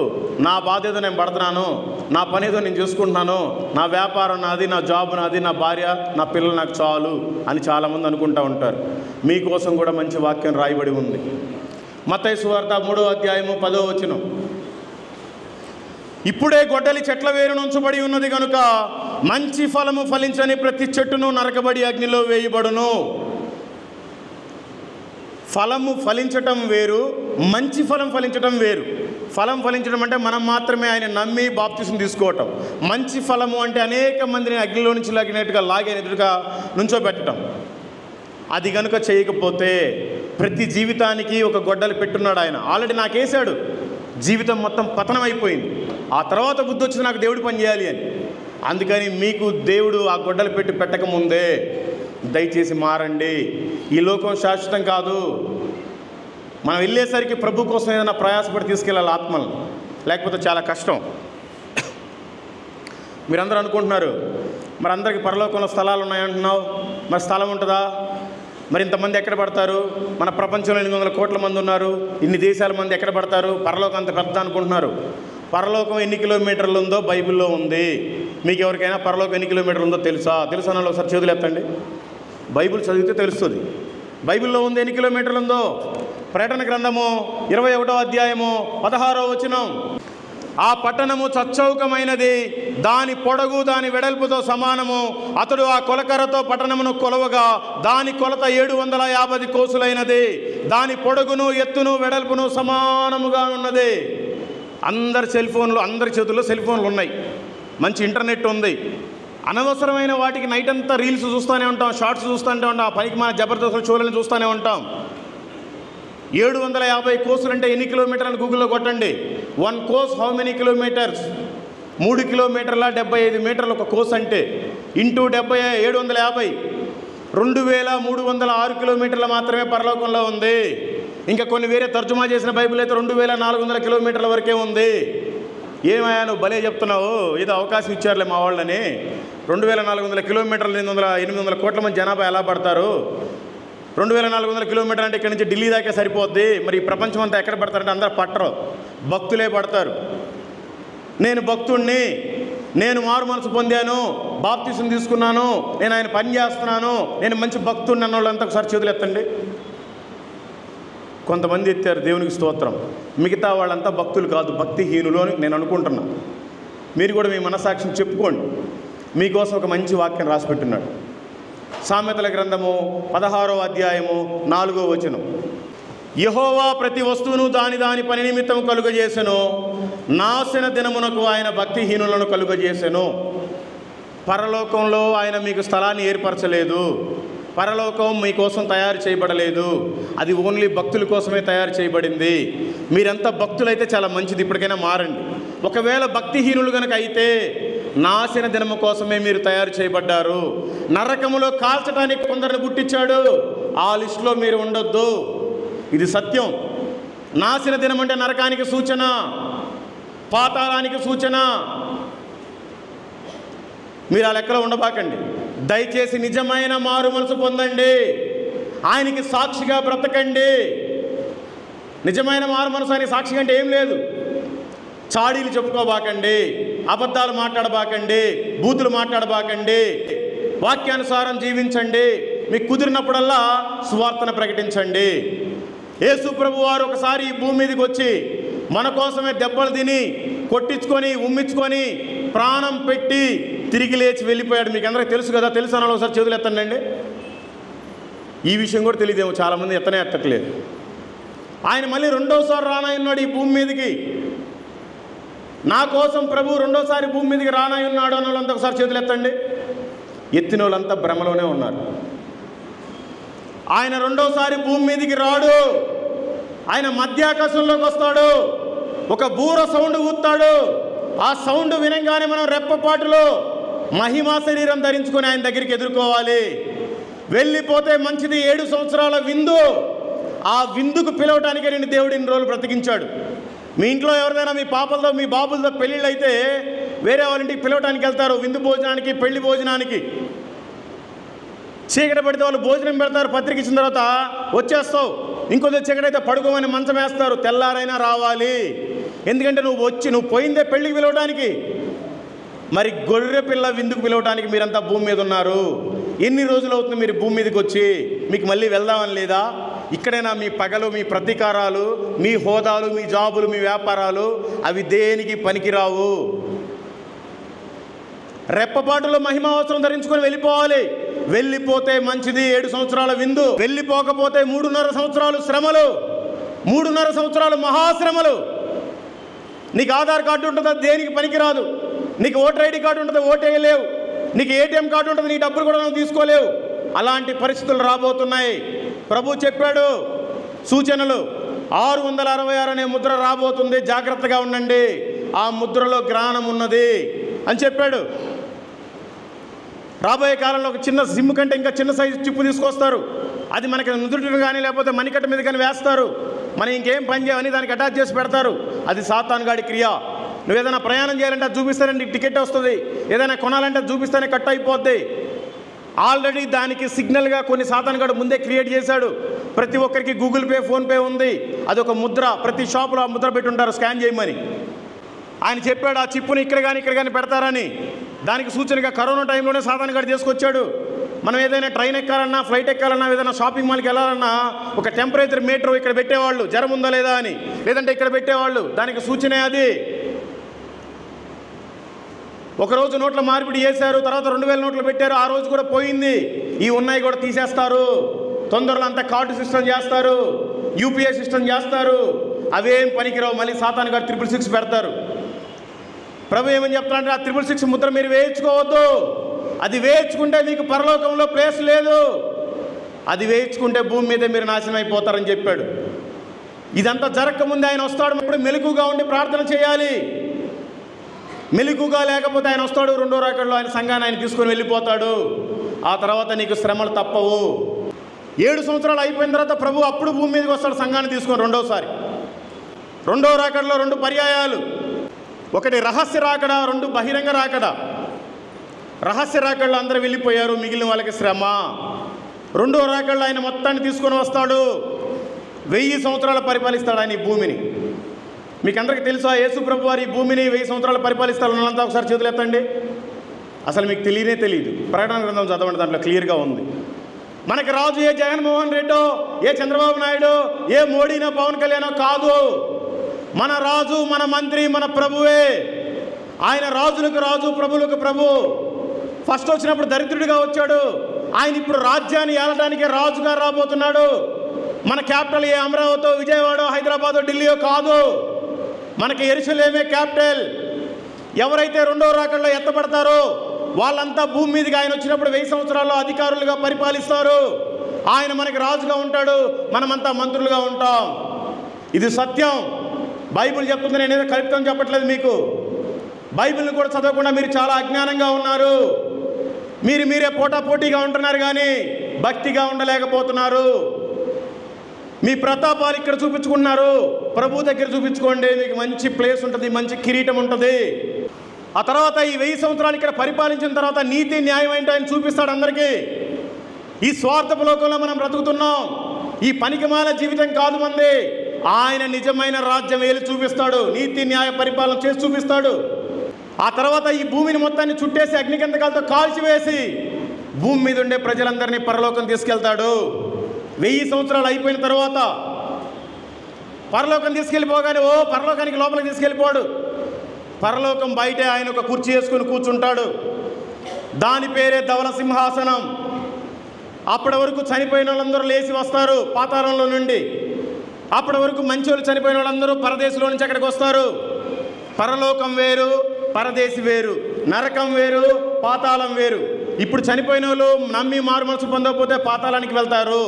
నా బాధ్యత నేను పడుతున్నాను, నా పని ఏదో నేను చూసుకుంటున్నాను, నా వ్యాపారం నాది, నా జాబ్ నాది, నా భార్య నా పిల్లలు నాకు చాలు అని చాలామంది అనుకుంటూ ఉంటారు. మీకోసం కూడా మంచి వాక్యం రాయబడి ఉంది. మత్తయి సువార్త 3వ అధ్యాయము 10వ వచనం, ఇప్పుడే గొడ్డలి చెట్ల వేరును ఉంచబడి ఉన్నది కనుక మంచి ఫలము ఫలించని ప్రతి చెట్టును నరకబడి అగ్నిలో వేయబడును. ఫలము ఫలించటం వేరు, మంచి ఫలం ఫలించటం వేరు. ఫలం ఫలించడం అంటే మనం మాత్రమే ఆయన నమ్మి బాప్తిసం తీసుకోవటం. మంచి ఫలము అంటే అనేక మందిని అగ్నిలో నుంచి లాగినట్టుగా ఎదురుగా నుంచోబెట్టడం. అది కనుక చేయకపోతే ప్రతి జీవితానికి ఒక గొడ్డలు పెట్టున్నాడు ఆయన. ఆల్రెడీ నాకేసాడు. జీవితం మొత్తం పతనం అయిపోయింది. ఆ తర్వాత బుద్ధి వచ్చింది నాకు దేవుడు పని చేయాలి అని. అందుకని మీకు దేవుడు ఆ గొడ్డలు పెట్టకముందే దయచేసి మారండి. ఈ లోకం శాశ్వతం కాదు. మనం వెళ్ళేసరికి ప్రభు కోసం ఏదైనా ప్రయాసపడి తీసుకెళ్ళాలి ఆత్మలు, లేకపోతే చాలా కష్టం. మీరందరూ అనుకుంటున్నారు మరి అందరికీ పరలోకంలో స్థలాలు ఉన్నాయంటున్నావు, మరి స్థలం ఉంటుందా? మరి ఇంతమంది ఎక్కడ పడతారు? మన ప్రపంచంలో 800 కోట్ల మంది ఉన్నారు, ఇన్ని దేశాల మంది ఎక్కడ పడతారు? పరలోకం అంత పెద్ద అనుకుంటున్నారు. పరలోకం ఎన్ని కిలోమీటర్లు ఉందో బైబిల్లో ఉంది. మీకు ఎవరికైనా పరలోకం ఎన్ని కిలోమీటర్లు ఉందో తెలుసా? అన్న ఒకసారి చేతులు ఎత్తండి. బైబిల్ చదివితే తెలుస్తుంది. బైబిల్లో ఉంది ఎన్ని కిలోమీటర్లు ఉందో. ప్రకటన గ్రంథము 21వ అధ్యాయము 16వ వచనం, ఆ పట్టణము చచ్చౌకమైనది, దాని పొడగు దాని వెడల్పుతో సమానము. అతడు ఆ కొలకర్రతో పట్టణమును కొలవగా దాని కొలత 750 కోసులైనది. దాని పొడగును ఎత్తును వెడల్పును సమానముగా ఉన్నది. అందరి చేతుల్లో సెల్ ఫోన్లు ఉన్నాయి, మంచి ఇంటర్నెట్ ఉంది. అనవసరమైన వాటికి నైట్ అంతా రీల్స్ చూస్తూనే ఉంటాం, షార్ట్స్ చూస్తూనే ఉంటాం, పైకి మన జబర్దస్త్ షోలను చూస్తూనే ఉంటాం. 750 కోసులు అంటే ఎన్ని కిలోమీటర్లు అని గూగుల్లో కొట్టండి. 1 కోస్ హౌ మెనీ కిలోమీటర్స్? 3 కిలోమీటర్ల 75 మీటర్లు ఒక కోస్ అంటే. ఇంటూ 750 2306 కిలోమీటర్లు మాత్రమే పరలోకంలో ఉంది. ఇంకా కొన్ని వేరే తర్జుమా చేసిన బైబిల్ అయితే 2400 కిలోమీటర్ల వరకే ఉంది. ఏమయ్యా నువ్వు భలే చెప్తున్నావు, ఏదో అవకాశం ఇచ్చారులే మా వాళ్ళని. 2400 కిలోమీటర్లు 800 కోట్ల మంది జనాభా ఎలా పడతారు? 2400 కిలోమీటర్లు అంటే ఇక్కడి నుంచి ఢిల్లీ దాకే సరిపోద్ది. మరి ఈ ప్రపంచం అంతా ఎక్కడ పడతారంటే అందరూ పట్టరు, భక్తులే పడతారు. నేను భక్తుణ్ణి, నేను మారు మనసు పొందాను, బాప్తిసం తీసుకున్నాను, నేను ఆయన పని చేస్తున్నాను, నేను మంచి భక్తుడిని అన్న వాళ్ళంతా ఒకసారి చేతులు ఎత్తండి. కొంతమంది ఎత్తారు, దేవునికి స్తోత్రం. మిగతా వాళ్ళంతా భక్తులు కాదు, భక్తిహీనులు అని నేను అనుకుంటున్నా. మీరు కూడా మీ మనసాక్షిని చెప్పుకోండి. మీకోసం ఒక మంచి వాక్యం రాసిపెట్టున్నాడు. సామెతల గ్రంథము 16వ అధ్యాయము 4వ వచనం, యెహోవా ప్రతి వస్తువును దాని పని నిమిత్తం కలుగజేసెను, నాశన దినమునకు ఆయన భక్తిహీనులను కలుగజేసెను. పరలోకంలో ఆయన మీకు స్థలాన్ని ఏర్పరచలేదు. పరలోకం మీకోసం తయారు చేయబడలేదు, అది ఓన్లీ భక్తుల కోసమే తయారు చేయబడింది. మీరంతా భక్తులైతే చాలా మంచిది, ఇప్పటికైనా మారండి. ఒకవేళ భక్తిహీనులు కనుక అయితే నాశన దినము కోసమే మీరు తయారు చేయబడ్డారు. నరకములో కాల్చడానికి కొందరిని పుట్టించాడు, ఆ లిస్టులో మీరు ఉండొద్దు. ఇది సత్యం. నాశన దినం అంటే నరకానికి సూచన, పాతాళానికి సూచన. మీరు ఆ లెక్కలో ఉండబాకండి. దయచేసి నిజమైన మారు మనసు పొందండి, ఆయనకి సాక్షిగా బ్రతకండి. నిజమైన మారు మనసు ఆయనకి సాక్షిగా అంటే ఏం లేదు. చాడీలు చెప్పుకోబాకండి, అబద్ధాలు మాట్లాడబాకండి, బూతులు మాట్లాడబాకండి, వాక్యానుసారం జీవించండి. మీకు కుదిరినప్పుడల్లా సువార్తను ప్రకటించండి. యేసు ప్రభు వారు ఒకసారి ఈ భూమి మీదకి వచ్చి మన కోసమే దెబ్బలు తిని, కొట్టించుకొని, ఉమ్మించుకొని, ప్రాణం పెట్టి తిరిగి లేచి వెళ్ళిపోయాడు. మీకు అందరికీ తెలుసు కదా. తెలుసు అన్న ఒకసారి చేతులు ఎత్తండి. ఈ విషయం కూడా తెలియదేమో, చాలామంది ఎత్తట్లేదు. ఆయన మళ్ళీ రెండోసారి రానాయన్నాడు ఈ భూమి మీదకి. నా కోసం ప్రభు రెండోసారి భూమి మీదకి రానాయన్నాడు అన్న వాళ్ళంతా ఒకసారి చేతులు ఎత్తండి. ఎత్తిన వాళ్ళంతా భ్రమలోనే ఉన్నారు. ఆయన రెండోసారి భూమి మీదకి రాడు. ఆయన మధ్యాకాశంలోకి వస్తాడు, ఒక బూర సౌండ్ ఊతాడు. ఆ సౌండ్ వినంగానే మనం రెప్పపాటులో మహిమా శరీరం ధరించుకొని ఆయన దగ్గరికి ఎదుర్కోవాలి. వెళ్ళిపోతే మంచిది. 7 సంవత్సరాల విందు, ఆ విందుకు పిలవటానికే నేను దేవుడు ఇన్ని రోజులు బ్రతికించాడు. మీ ఇంట్లో ఎవరిదైనా మీ పాపలతో మీ బాబులతో పెళ్ళిళ్ళు అయితే వేరే వాళ్ళ ఇంటికి పిలవటానికి వెళ్తారు, విందు భోజనానికి, పెళ్లి భోజనానికి. చీకటి పడితే వాళ్ళు భోజనం పెడతారు, పత్రిక ఇచ్చిన తర్వాత వచ్చేస్తావు. ఇంకొంచెం చీకటైతే పడుకోమని మంచం వేస్తారు, తెల్లారైనా రావాలి. ఎందుకంటే నువ్వు పోయిందే పెళ్ళికి పిలవడానికి. మరి గొర్రె పిల్ల విందుకు పిలవడానికి మీరంతా భూమి మీద ఉన్నారు. ఎన్ని రోజులు అవుతుంది మీరు భూమి మీదకి వచ్చి? మీకు మళ్ళీ వెళ్దామని లేదా? ఇక్కడైనా మీ పగలు, మీ ప్రతీకారాలు, మీ హోదాలు, మీ జాబులు, మీ వ్యాపారాలు అవి దేనికి పనికిరావు. రెప్పపాటులో మహిమ అవసరం ధరించుకొని వెళ్ళిపోవాలి. వెళ్ళిపోతే మంచిది 7 సంవత్సరాల విందు, వెళ్ళిపోకపోతే 3.5 సంవత్సరాలు శ్రమలు, 3.5 సంవత్సరాలు మహాశ్రమలు. నీకు ఆధార్ కార్డు ఉంటుందా? దేనికి పనికిరాదు. నీకు ఓటర్ ఐడి కార్డు ఉంటుంది, ఓటు వేయలేవు. నీకు ఏటీఎం కార్డు ఉంటుంది, నీ డబ్బులు కూడా నువ్వు తీసుకోలేవు. అలాంటి పరిస్థితులు రాబోతున్నాయి. ప్రభు చెప్పాడు సూచనలు. 666 అనే ముద్ర రాబోతుంది, జాగ్రత్తగా ఉండండి, ఆ ముద్రలో జ్ఞానం ఉన్నది అని చెప్పాడు. రాబోయే కాలంలో ఒక చిన్న సిమ్ కంటే ఇంకా చిన్న సైజు చిప్పు తీసుకొస్తారు. అది మనకి నుదుటిని కానీ లేకపోతే మణికట్ట మీద కానీ వేస్తారు. మనం ఇంకేం పని చేయవని దానికి అటాచ్ చేసి పెడతారు. అది సాతాను గాడి క్రియ. నువ్వు ఏదైనా ప్రయాణం చేయాలంటే అది చూపిస్తేనే నీకు టికెట్ వస్తుంది, ఏదైనా కొనాలంటే అది చూపిస్తేనే కట్ అయిపోద్ది. ఆల్రెడీ దానికి సిగ్నల్గా కొన్ని సాతాను గాడు ముందే క్రియేట్ చేశాడు. ప్రతి ఒక్కరికి గూగుల్ పే, ఫోన్పే ఉంది. అదొక ముద్ర, ప్రతి షాపులో ఆ ముద్ర పెట్టుంటారు స్కాన్ చేయమని. ఆయన చెప్పాడు ఆ చిప్పుని ఇక్కడ కానీ పెడతారని. దానికి సూచనగా కరోనా టైంలోనే సాతాను గారు తీసుకొచ్చాడు. మనం ఏదైనా ట్రైన్ ఎక్కాలన్నా, ఫ్లైట్ ఎక్కాలన్నా, ఏదైనా షాపింగ్ మాల్కి వెళ్ళాలన్నా ఒక టెంపరేచర్ మీటర్ ఇక్కడ పెట్టేవాళ్ళు, జ్వరం ఉందా లేదా అని, లేదంటే ఇక్కడ పెట్టేవాళ్ళు. దానికి సూచనే అది. ఒకరోజు నోట్ల మార్పిడి చేశారు, తర్వాత 2000 నోట్లు పెట్టారు, ఆ రోజు కూడా పోయింది. ఈ ఉన్నాయి కూడా తీసేస్తారు, తొందరలో అంతా కార్డు సిస్టమ్ చేస్తారు, యూపీఐ సిస్టమ్ చేస్తారు. అవేం పనికిరావు. మళ్ళీ సాతాను గారు 666 పెడతారు. ప్రభు ఏమని చెప్తారంటే ఆ 666 ముద్ర మీరు వేయించుకోవద్దు. అది వేయించుకుంటే మీకు పరలోకంలో ప్లేస్ లేదు, అది వేయించుకుంటే భూమి మీద మీరు నాశనం అయిపోతారని చెప్పాడు. ఇదంతా జరగకముందే ఆయన వస్తాడు. ఇప్పుడు మెలకుగా ఉండి ప్రార్థన చేయాలి. మెలకుగా లేకపోతే ఆయన వస్తాడు, రెండో రాకడలో ఆయన సంఘాన్ని ఆయన తీసుకొని వెళ్ళిపోతాడు. ఆ తర్వాత నీకు శ్రమలు తప్పవు. 7 సంవత్సరాలు అయిపోయిన తర్వాత ప్రభు అప్పుడు భూమి మీదకి వస్తాడు సంఘాన్ని తీసుకొని రెండోసారి. రెండో రాకడలో 2 పర్యాయాలు, ఒకటి రహస్య రాకడ, 2 బహిరంగ రాకడ. రహస్య రాకడలో అందరూ వెళ్ళిపోయారు, మిగిలిన వాళ్ళకి శ్రమ. రెండో రాకడలో ఆయన మొత్తాన్ని తీసుకొని వస్తాడు, 1000 సంవత్సరాలు పరిపాలిస్తాడు ఆయన ఈ భూమిని. మీకు అందరికీ తెలుసా యేసు ప్రభు వారు ఈ భూమిని 1000 సంవత్సరాలు పరిపాలిస్తారు అన్నంతా? ఒకసారి చేతులు ఎత్తండి. అసలు మీకు తెలియదు. ప్రకటన గ్రంథం చదవండి, దాంట్లో క్లియర్గా ఉంది. మనకి రాజు ఏ జగన్మోహన్ రెడ్డో, ఏ చంద్రబాబు నాయుడు, ఏ మోడీనో, పవన్ కళ్యాణో కాదు. మన రాజు, మన మంత్రి, మన ప్రభువే. ఆయన రాజులకు రాజు, ప్రభులకు ప్రభు. ఫస్ట్ వచ్చినప్పుడు దరిద్రుడిగా వచ్చాడు, ఆయన ఇప్పుడు రాజ్యాన్ని ఏలడానికి రాజుగా రాబోతున్నాడు. మన క్యాపిటల్ ఏ అమరావతి, విజయవాడ, హైదరాబాద్, ఢిల్లీయో కాదు. మనకి యెరూషలేమే క్యాపిటల్. ఎవరైతే రెండో రాకడలో ఎత్తబడతారో వాళ్ళంతా భూమి మీదకి ఆయన వచ్చినప్పుడు 1000 సంవత్సరాల్లో అధికారులుగా పరిపాలిస్తారు. ఆయన మనకి రాజుగా ఉంటాడు, మనమంతా మంత్రులుగా ఉంటాం. ఇది సత్యం. బైబిల్ చెప్తుంది, నేనేదో కల్పితం చెప్పట్లేదు మీకు. బైబిల్ని కూడా చదవకుండా మీరు చాలా అజ్ఞానంగా ఉన్నారు. మీరే పోటాపోటీగా ఉంటున్నారు కానీ భక్తిగా ఉండలేకపోతున్నారు. మీ ప్రతాపాలు ఇక్కడ చూపించుకున్నారు, ప్రభు దగ్గర చూపించుకోండి, మీకు మంచి ప్లేస్ ఉంటుంది, మంచి కిరీటం ఉంటుంది. ఆ తర్వాత ఈ 1000 సంవత్సరాలు ఇక్కడ పరిపాలించిన తర్వాత నీతి న్యాయం ఏంటో ఆయన చూపిస్తాడు అందరికీ. ఈ స్వార్థపు లోకంలో మనం బ్రతుకుతున్నాం, ఈ పనికిమాల జీవితం కాదు మంది. ఆయన నిజమైన రాజ్యం ఏలి చూపిస్తాడు, నీతి న్యాయ పరిపాలన చేసి చూపిస్తాడు. ఆ తర్వాత ఈ భూమిని మొత్తాన్ని చుట్టేసి అగ్నిగంధకాలతో కాల్చివేసి భూమి మీద ఉండే ప్రజలందరినీ పరలోకం తీసుకెళ్తాడు. 1000 సంవత్సరాలు అయిపోయిన తర్వాత పరలోకం తీసుకెళ్ళిపోగానే పరలోకానికి లోపలికి తీసుకెళ్ళిపోడు. పరలోకం బయటే ఆయన ఒక కుర్చీ వేసుకుని కూర్చుంటాడు. దాని పేరే ధవల సింహాసనం. అప్పటి వరకు చనిపోయిన వాళ్ళందరూ లేచి వస్తారు పాతాళంలో నుండి. అప్పటి వరకు మంచి వాళ్ళు చనిపోయిన వాళ్ళందరూ పరదేశంలో నుంచి అక్కడికి వస్తారు. పరలోకం వేరు, పరదేశి వేరు, నరకం వేరు, పాతాళం వేరు. ఇప్పుడు చనిపోయిన వాళ్ళు నమ్మి మారు మనసు పొందకపోతే పాతాళానికి వెళ్తారు,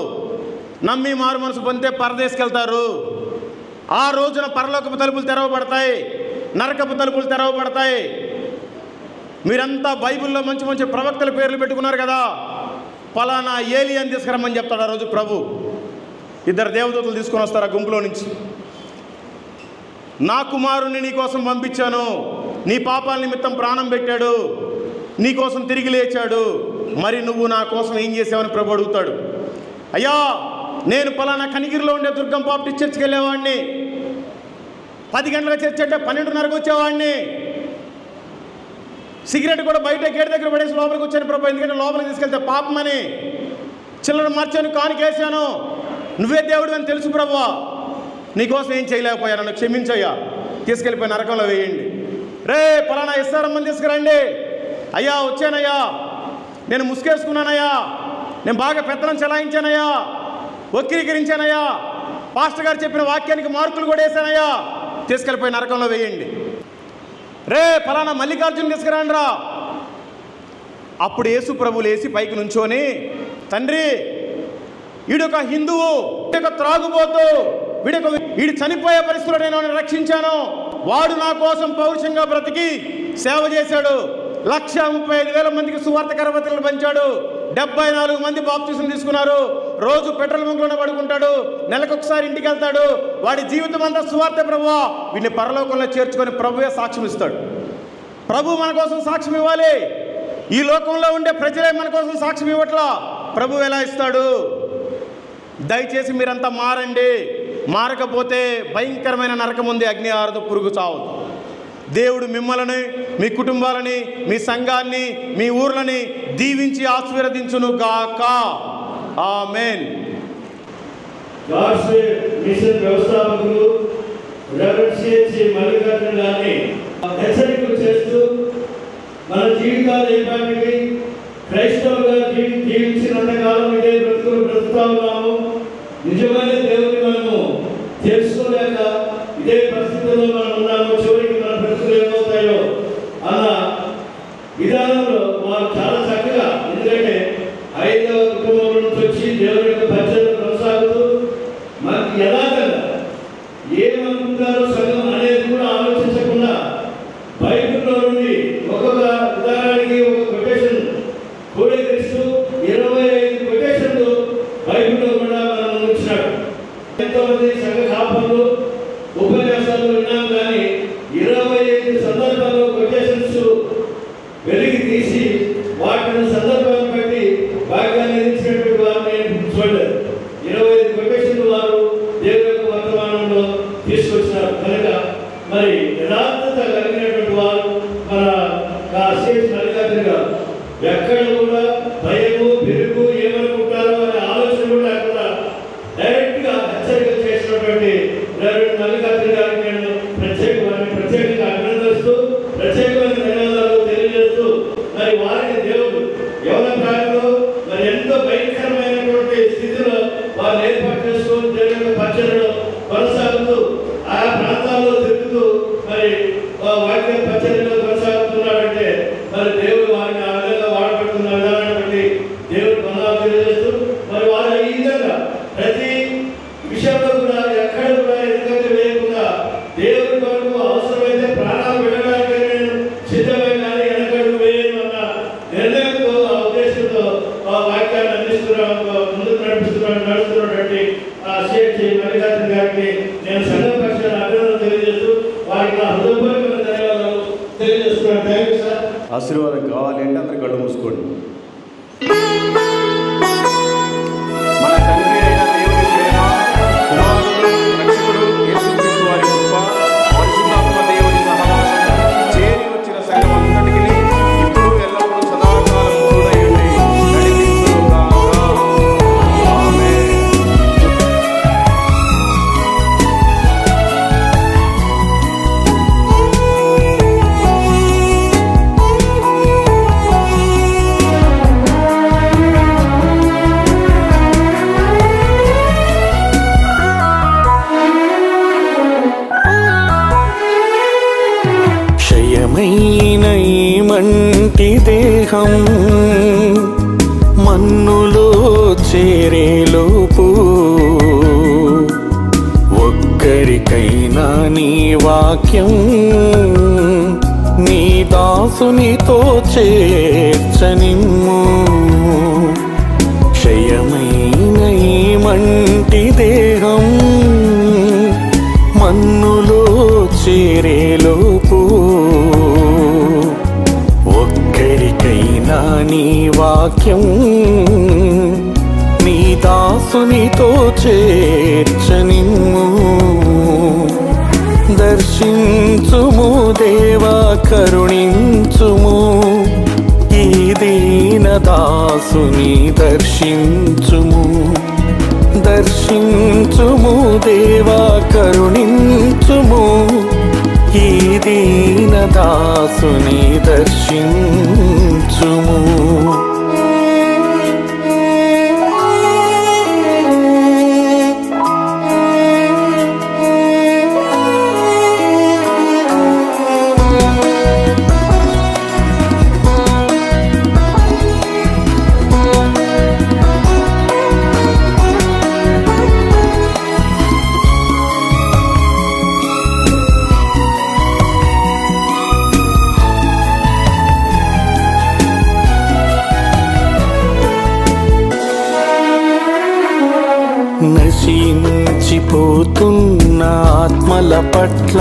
నమ్మి మారు మనసు పొందితే పరదేశికి వెళ్తారు. ఆ రోజున పరలోకపు తలుపులు తెరవబడతాయి, నరకపు తలుపులు తెరవబడతాయి. మీరంతా బైబిల్లో మంచి మంచి ప్రవక్తల పేర్లు పెట్టుకున్నారు కదా. ఫలానా ఏలియన్ తీసుకురమ్మని చెప్తాడు ఆ రోజు ప్రభు. 2 దేవదూతలు తీసుకొని వస్తారు ఆ గుంపులో నుంచి. నా కుమారుణ్ణి నీ కోసం పంపించాను, నీ పాపాల నిమిత్తం ప్రాణం పెట్టాడు, నీ కోసం తిరిగి లేచాడు, మరి నువ్వు నా కోసం ఏం చేసావని ప్రభు అడుగుతాడు. అయ్యా, నేను పలానా కనిగిరిలో ఉండే దుర్గం బాప్టిస్ట్ చర్చికి వెళ్ళేవాడిని, 10 గంటలకు చర్చ్ అంటే 12:30కు వచ్చేవాడిని, సిగరెట్ కూడా బయట గేట్ దగ్గర పడేసి లోపలికి వచ్చాను ప్రభు, ఎందుకంటే లోపలికి తీసుకెళ్తే పాపమని, చిల్లర మార్చాను, కానికేసాను, నువ్వే దేవుడు అని తెలుసు ప్రభు, నీకోసం ఏం చేయలేకపోయాను, నన్ను క్షమించయ్యా, తీసుకెళ్ళిపోయి నరకంలో వేయండి. రే పలానా ఇస్తారమ్మని తీసుకురండి. అయ్యా వచ్చానయ్యా, నేను ముసుగేసుకున్నానయ్యా, నేను బాగా పెత్తనం చెలాయించానయ్యా, వక్రీకరించానయ్యా, పాస్టర్ గారు చెప్పిన వాక్యానికి మార్కులు కూడా వేసానయ్యా, తీసుకెళ్ళిపోయి నరకంలో వేయండి. రే పలానా మల్లికార్జున తీసుకురండి రా. అప్పుడు యేసు ప్రభువు లేసి పైకి నుంచోని, తండ్రి వీడొక హిందువు, వీడొక త్రాగుబోతు, వీడు చనిపోయే పరిస్థితుల్లో నేను రక్షించాను, వాడు నా కోసం పౌరుషంగా బ్రతికి సేవ చేశాడు, 135,000 మందికి సువార్త కరపత్రాలు పంచాడు, 74 మంది బాప్తిసం తీసుకున్నారు, రోజు పెట్రోల్ బంక్లోనే పడుకుంటాడు, నెలకొకసారి ఇంటికి వెళ్తాడు, వాడి జీవితం అంతా సువార్త ప్రభువా, వీడిని పరలోకంలో చేర్చుకొని ప్రభువే సాక్ష్యం ఇస్తాడు. ప్రభు మన కోసం సాక్ష్యం ఇవ్వాలి. ఈ లోకంలో ఉండే ప్రజలే మన కోసం సాక్ష్యం ఇవ్వట్లా, ప్రభు ఎలా ఇస్తాడు? దయచేసి మీరంతా మారండి, మారకపోతే భయంకరమైన నరకం ఉంది, అగ్ని ఆరదు, పురుగు చావదు. దేవుడు మిమ్మల్ని, మీ కుటుంబాలని, మీ సంఘాన్ని, మీ ఊర్లని దీవించి ఆశీర్వదించును గాక. ఆమేన్. గాడ్స్ మిషన్ వ్యవస్థాపకులు రెవరెండ్ సిహెచ్ మల్లికార్జున గారిని హెచ్చరికలు చేస్తూ మన జీవితాలు ఏపాటివి క్రైస్తవులుగా జీవించినంత కాలం ఇదే బ్రతుకులు బ్రతుకుతా ఉన్నాము. నిజమైన దేవుని మనము తెలుసుకోలేక ఇదే పరిస్థితుల్లో మనం ఉన్నాము. చివరికి మన బ్రతుకులు ఏమవుతాయో అన్న విధానంలో వారు చాలా చక్కగా, ఎందుకంటే 5వ కుటుంబం నుంచి వచ్చి దేవుని యొక్క పరిచయం కొనసాగుతూ మనకి ఎలాగంగా ఏమనుకుంటారో సంఘం అనేది కూడా ఆలోచించకుండా బైబిల్లో నుండి ఒక్కొక్క ఉదాహరణకి ఒక కొటేషన్ క్రోడీకరిస్తూ 25 కొటేషన్లు బైబిల్లో కూడా మనం ఉంచినాడు. ఎంతోమంది సంఘ కాపర్లు ఉపన్యాసాలు విన్నాం, కానీ 25 సందర్భాల్లో కొటేషన్స్ వెలికి తీసి వాటిని సందర్భాన్ని బట్టి వాక్యాన్ని ఇచ్చినటువంటి వారిని చూడలేదు. 25 కొటేషన్లు వారు దేవుని యొక్క వర్తమానంలో తీసుకొచ్చినారు. కనుక మరి యథార్థత కలిగినటువంటి వారు మన సిహెచ్ మల్లికార్జున గారు ఎక్కడ కూడా భయము బెరుగు ఏమనుకుంటారో అనే ఆలోచన కూడా లేకుండా డైరెక్ట్గా హెచ్చరిక చేసినటువంటి రెవరెండ్ మల్లికార్జున గారికి నేను ప్రత్యేకంగా అభినందిస్తూ ప్రత్యేకమైన ధన్యవాదాలు తెలియజేస్తూ, మరి వారిని దేవుడు యవన ప్రాయంలో మరి ఎంతో భయంకరమైనటువంటి స్థితిలో వారిని ఏర్పాటు చేస్తూ దేవుని యొక్క పరిచర్యలో కొనసాగుతూ ఆయా ప్రాంతాల్లో తిరుగుతూ మరి వాక్య పరిచర్యలో కొనసాగుతున్నాడంటే మరి దేవుడు వారిని ఆ విధంగా వాడబడుతున్న విధానాన్ని బట్టి దేవుడు వందనాలు తెలియజేస్తూ, మరి వారు ఈ విధంగా ప్రతి విషయంలో కూడా ఎక్కడ కూడా ఎందుకంటే వేయకుండా దేవుడి కొరకు అవసరమైతే ప్రాణాలు పెట్టడానికి నేను సిద్ధమే, కానీ వెనకడుగు వేయను అన్న నిర్ణయంతో, ఆ ఉద్దేశంతో ఆ వాక్యాన్ని ముందుకు నడుస్తున్నటువంటి సిహెచ్ మల్లికార్జున గారికి నేను సంఘం పక్షాన అభినందనలు తెలియజేస్తూ వారికి నా హృదయపూర్వకమైన ధన్యవాదాలు తెలియజేస్తున్నాను. Thank you sir. ఆశీర్వాదం కావాలి అంటే అందరు కళ్ళు మూసుకోండి. మన తండ్రి అయిన దేవుని ప్రేమ, కుమారుడు రక్షకుడు యేసుక్రీస్తు వారి కృప, పరిశుద్ధాత్మ దేవుని సహవాసం చేరి వచ్చిన సంఘం అంతటికి ఇప్పుడు ఎల్లప్పుడూ సదాకాలం తోడై ఉండి నడిపించును గాక. ఆమేన్. క్షయమైన ఈ మంటి దేహం మన్నులో చేరేలోపు ఒక్కరికైనా నీ వాక్యం నీ దాసునితో చేర్చనిమ్ము. క్షయమైన ఈ మంటి దేహం మన్నులో చేరేలోపు ఒక్కరికైనా నీ వాక్యం నీ దాసునితో చేర్చనిమ్ము. దర్శించుము దేవా, కరుణించుము ఈ దీన దాసుని దర్శించుము. దర్శించుము దేవా, కరుణించుము ఈ దీన దాసుని దర్శించుము. నశించిపోతున్న ఆత్మల పట్ల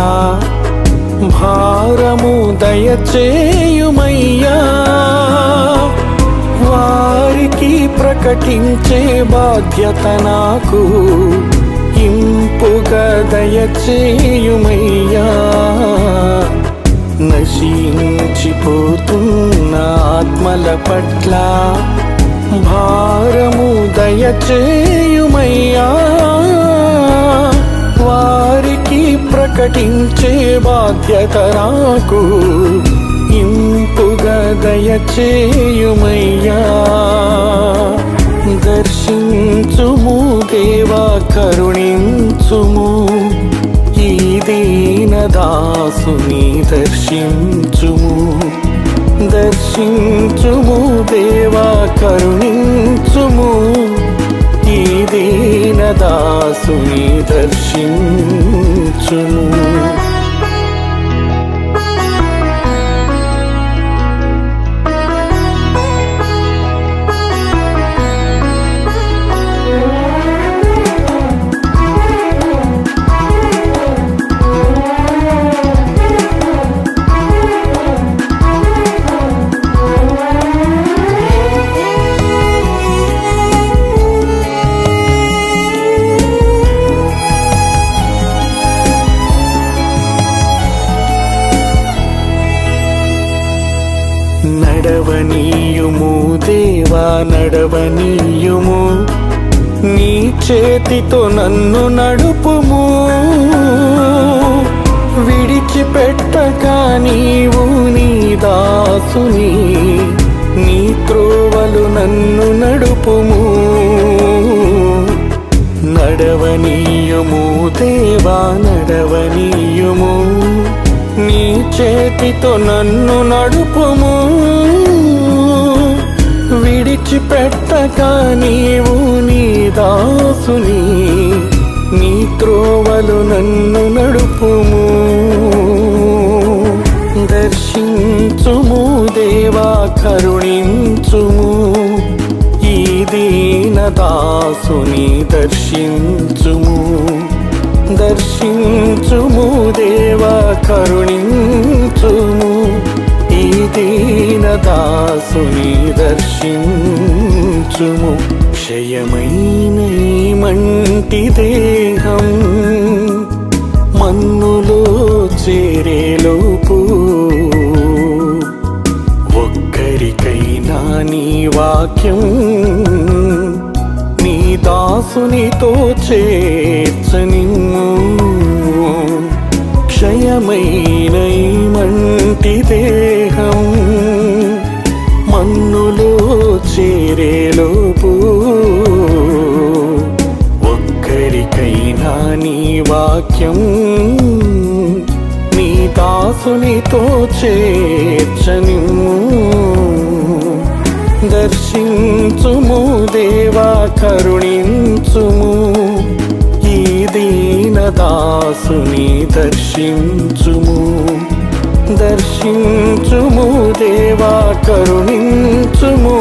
భారము దయచేయుమయ్యా. వారికి ప్రకటించే బాధ్యత నాకు ఇంపుగా దయచేయుమయ్యా. నశించిపోతున్న ఆత్మల పట్ల భారము దయచేయుమయ్యా. వారికి ప్రకటించే బాధ్యత నాకు ఇంపుగా దయచేయుమయ్యా. దర్శించుము దేవా, కరుణించుము ఈ దీనదాసుని దర్శించుము. దర్శించుము దేవా, కరుణించుము ఈ దీనదాసుని దర్శించుము. నడవనీయుము దేవా, నడవనీయుము నీ చేతితో నన్ను నడుపుము. విడిచిపెట్టక నీవు నీ దాసుని నీ త్రోవలు నన్ను నడుపుము. నడవనీయుము దేవా, నడవనీయుము నీ చేతితో నన్ను నడుపుము. విడిచిపెట్టక నీవు నీ దాసుని నీ త్రోవలు నన్ను నడుపుము. దర్శించుము దేవా, కరుణించుము ఈ దీనదాసుని దర్శించుము. దర్శించుము దేవా, కరుణించుము ఈ దీనదాసుని దర్శించుము. క్షయమైన ఈ మంటి దేహం మన్నులో చేరేలోపు ఒక్కరికైనా నీ వాక్యం నీ దాసునితో చేర్చనిమ్ము. క్షయమైన ఈ మంటి దేహం మన్నులో చేరేలోపు ఒక్కరికైనా నీ వాక్యం నీ దాసునితో చేర్చనిమ్ము. దర్శించుము దేవా, కరుణించుము ఈ దీనదాసుని దర్శించుము. దర్శించుము దేవా, కరుణించుము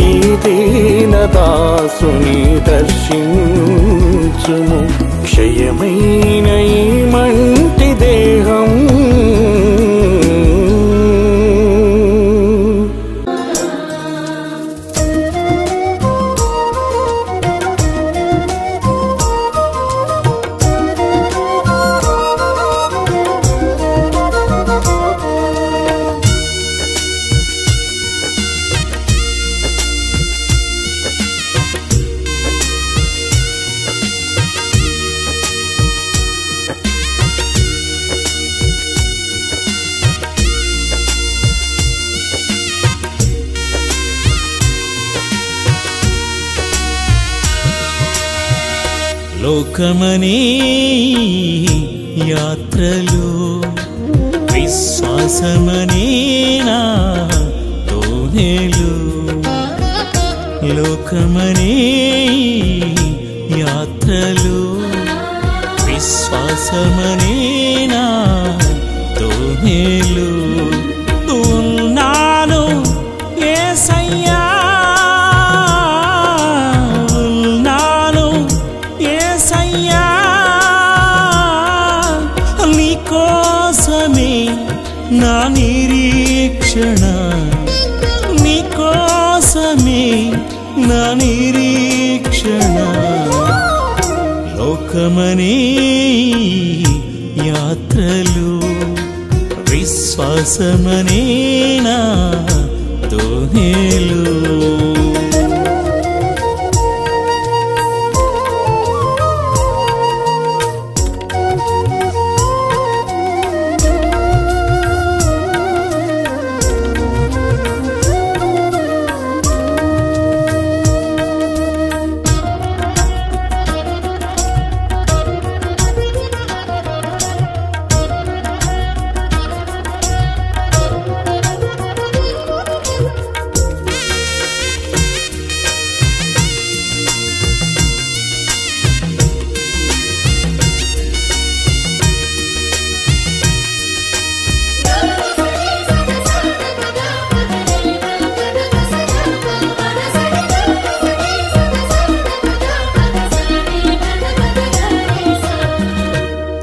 ఈ దీనదాసుని దర్శించుము. క్షయమైన ఈ మంటి దేహం లోకమనే యాత్రలో విశ్వాసమనే నా తోనెలు. లోకమనే యాత్రలో విశ్వాసమనే నా తోనెలు. ఉన్నాను యేసయ్యా, నీకోసమే నా నిరీక్షణ, నీకోసమే నా నిరీక్షణ. లోకమనే యాత్రలు విశ్వాసమనేనా తోనేలు.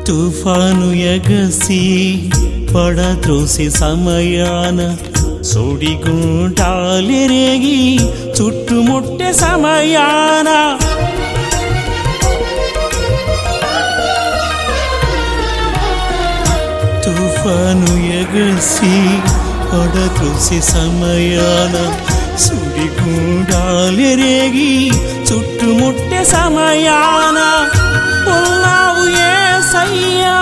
తుఫాను ఎగసి పడత్రోసి సమయాన సుడిగుండాలెరేగి చుట్టుముట్టే సమయాన తుఫాను ఎగసి పడత్రోసి సమయాన సుడిగుండాలెరేగి చుట్టుముట్టే సమయాన ఉన్నావు యేసయ్యా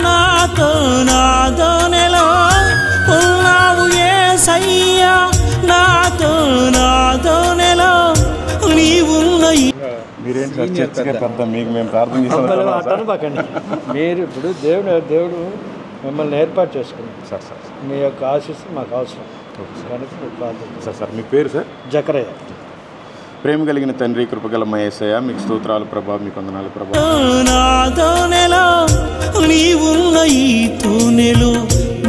నాతో నాదోనెలో, ఉన్నావు యేసయ్యా నాతో నాదోనెలో, నీవున్న మీరేంటి చర్చగా పెద్ద మీకు మేము ప్రార్థన అటనబాకండి. మీరు ఇప్పుడు దేవుడు మిమ్మల్ని ఏర్పాటు చేసుకున్నాం సార్. సార్ మీ యొక్క ఆశీస్సు మాకు అవసరం కనుక ప్రార్థన. సార్ మీ పేరు సార్? జకరయ్య. ప్రేమ కలిగిన తండ్రి, కృపగల మా యేసయ్య, మీకు స్తోత్రాలు ప్రభా, మీకు వందనాలు ప్రభా. నాదోనెలో నీవున్న ఈ తోనెలో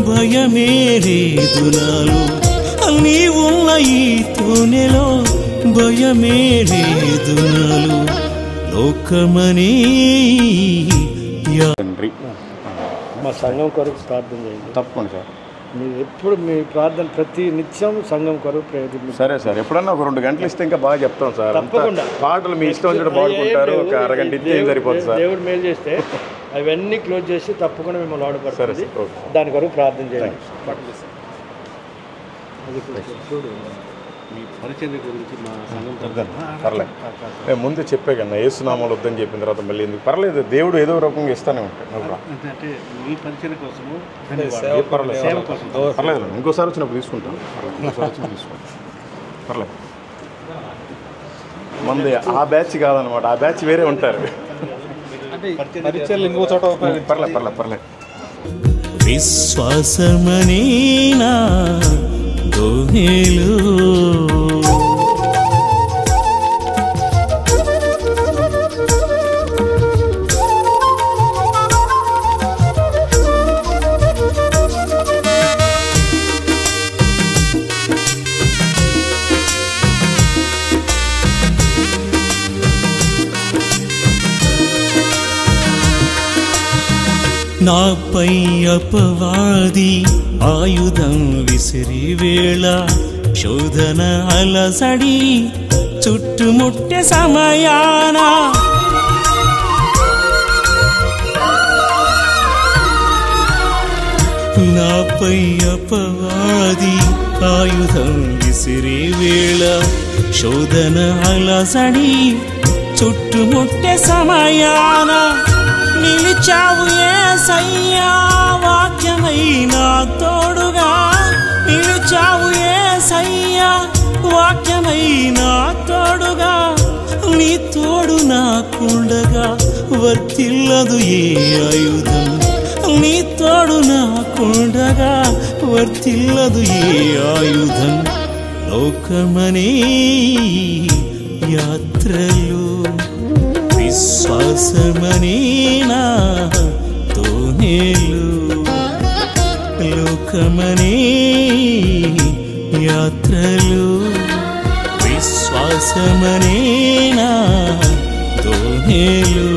భయమే లేదు నాలో, నీవున్న ఈ తోనెలో భయమే లేదు నాలో, లోకమనే తండ్రి మా సంఘం కొరకు ప్రార్థన చేయండి. తప్పకుండా సార్. మీరు ఎప్పుడు మీ ప్రార్థన ప్రతి నిత్యం సంఘం కొరకు ప్రయోజనం. సరే సార్, ఎప్పుడన్నా ఒక 2 గంటలు ఇస్తే ఇంకా బాగా చెప్తాం సార్. తప్పకుండా. పాటలు మీ ఇష్టం వచ్చి పాడుకుంటారు, ఒక అరగంట ఇస్తే ఏం సరిపోతుంది సార్. దేవుడు మేలు చేస్తే అవన్నీ క్లోజ్ చేసి తప్పకుండా మిమ్మల్ని వాడపడుతుంది. దాని కొరకు ప్రార్థన చేయండి. మీ పరిచయం గురించి మా సంఘం పర్లేదు, నేను ముందు చెప్పే కన్నా యేసునామాలు వద్దని చెప్పిన తర్వాత మళ్ళీ ఎందుకు? పర్లేదు, దేవుడు ఏదో రకంగా ఇస్తానే ఉంటాడు. అంటే మీ పరిచయం కోసము పర్లేదు, ఇంకోసారి వచ్చినప్పుడు తీసుకుంటాను. పర్లేదు, మంది ఆ బ్యాచ్ కాదనమాట, ఆ బ్యాచ్ వేరే ఉంటారు. పరిచయాలు ఇంకో చోట పర్లేదు. విశ్వాసమనేనా తోనేలు. నాపై అపవాది ఆయుధం విసిరి వేళ, శోధన అలసడి చుట్టుముట్టే సమయాన, నాపై అపవాది ఆయుధం విసిరి వేళ, శోధన అలసడి చుట్టుముట్టే సమయాన, నిలిచావు యేసయ్యా వాక్యమై నా తోడుగా, నిలిచావు యేసయ్యా వాక్యమై నా తోడుగా, నీ తోడు నాకుండగా వర్తిల్లదు ఏ ఆయుధం, నీ తోడు నాకుండగా వర్తిల్లదు ఏ ఆయుధం, లోకమనే యాత్రలు విశ్వాసమనేనా తోనేలు, లోకమనే యాత్రలు విశ్వాసమనేనా తోనేలు.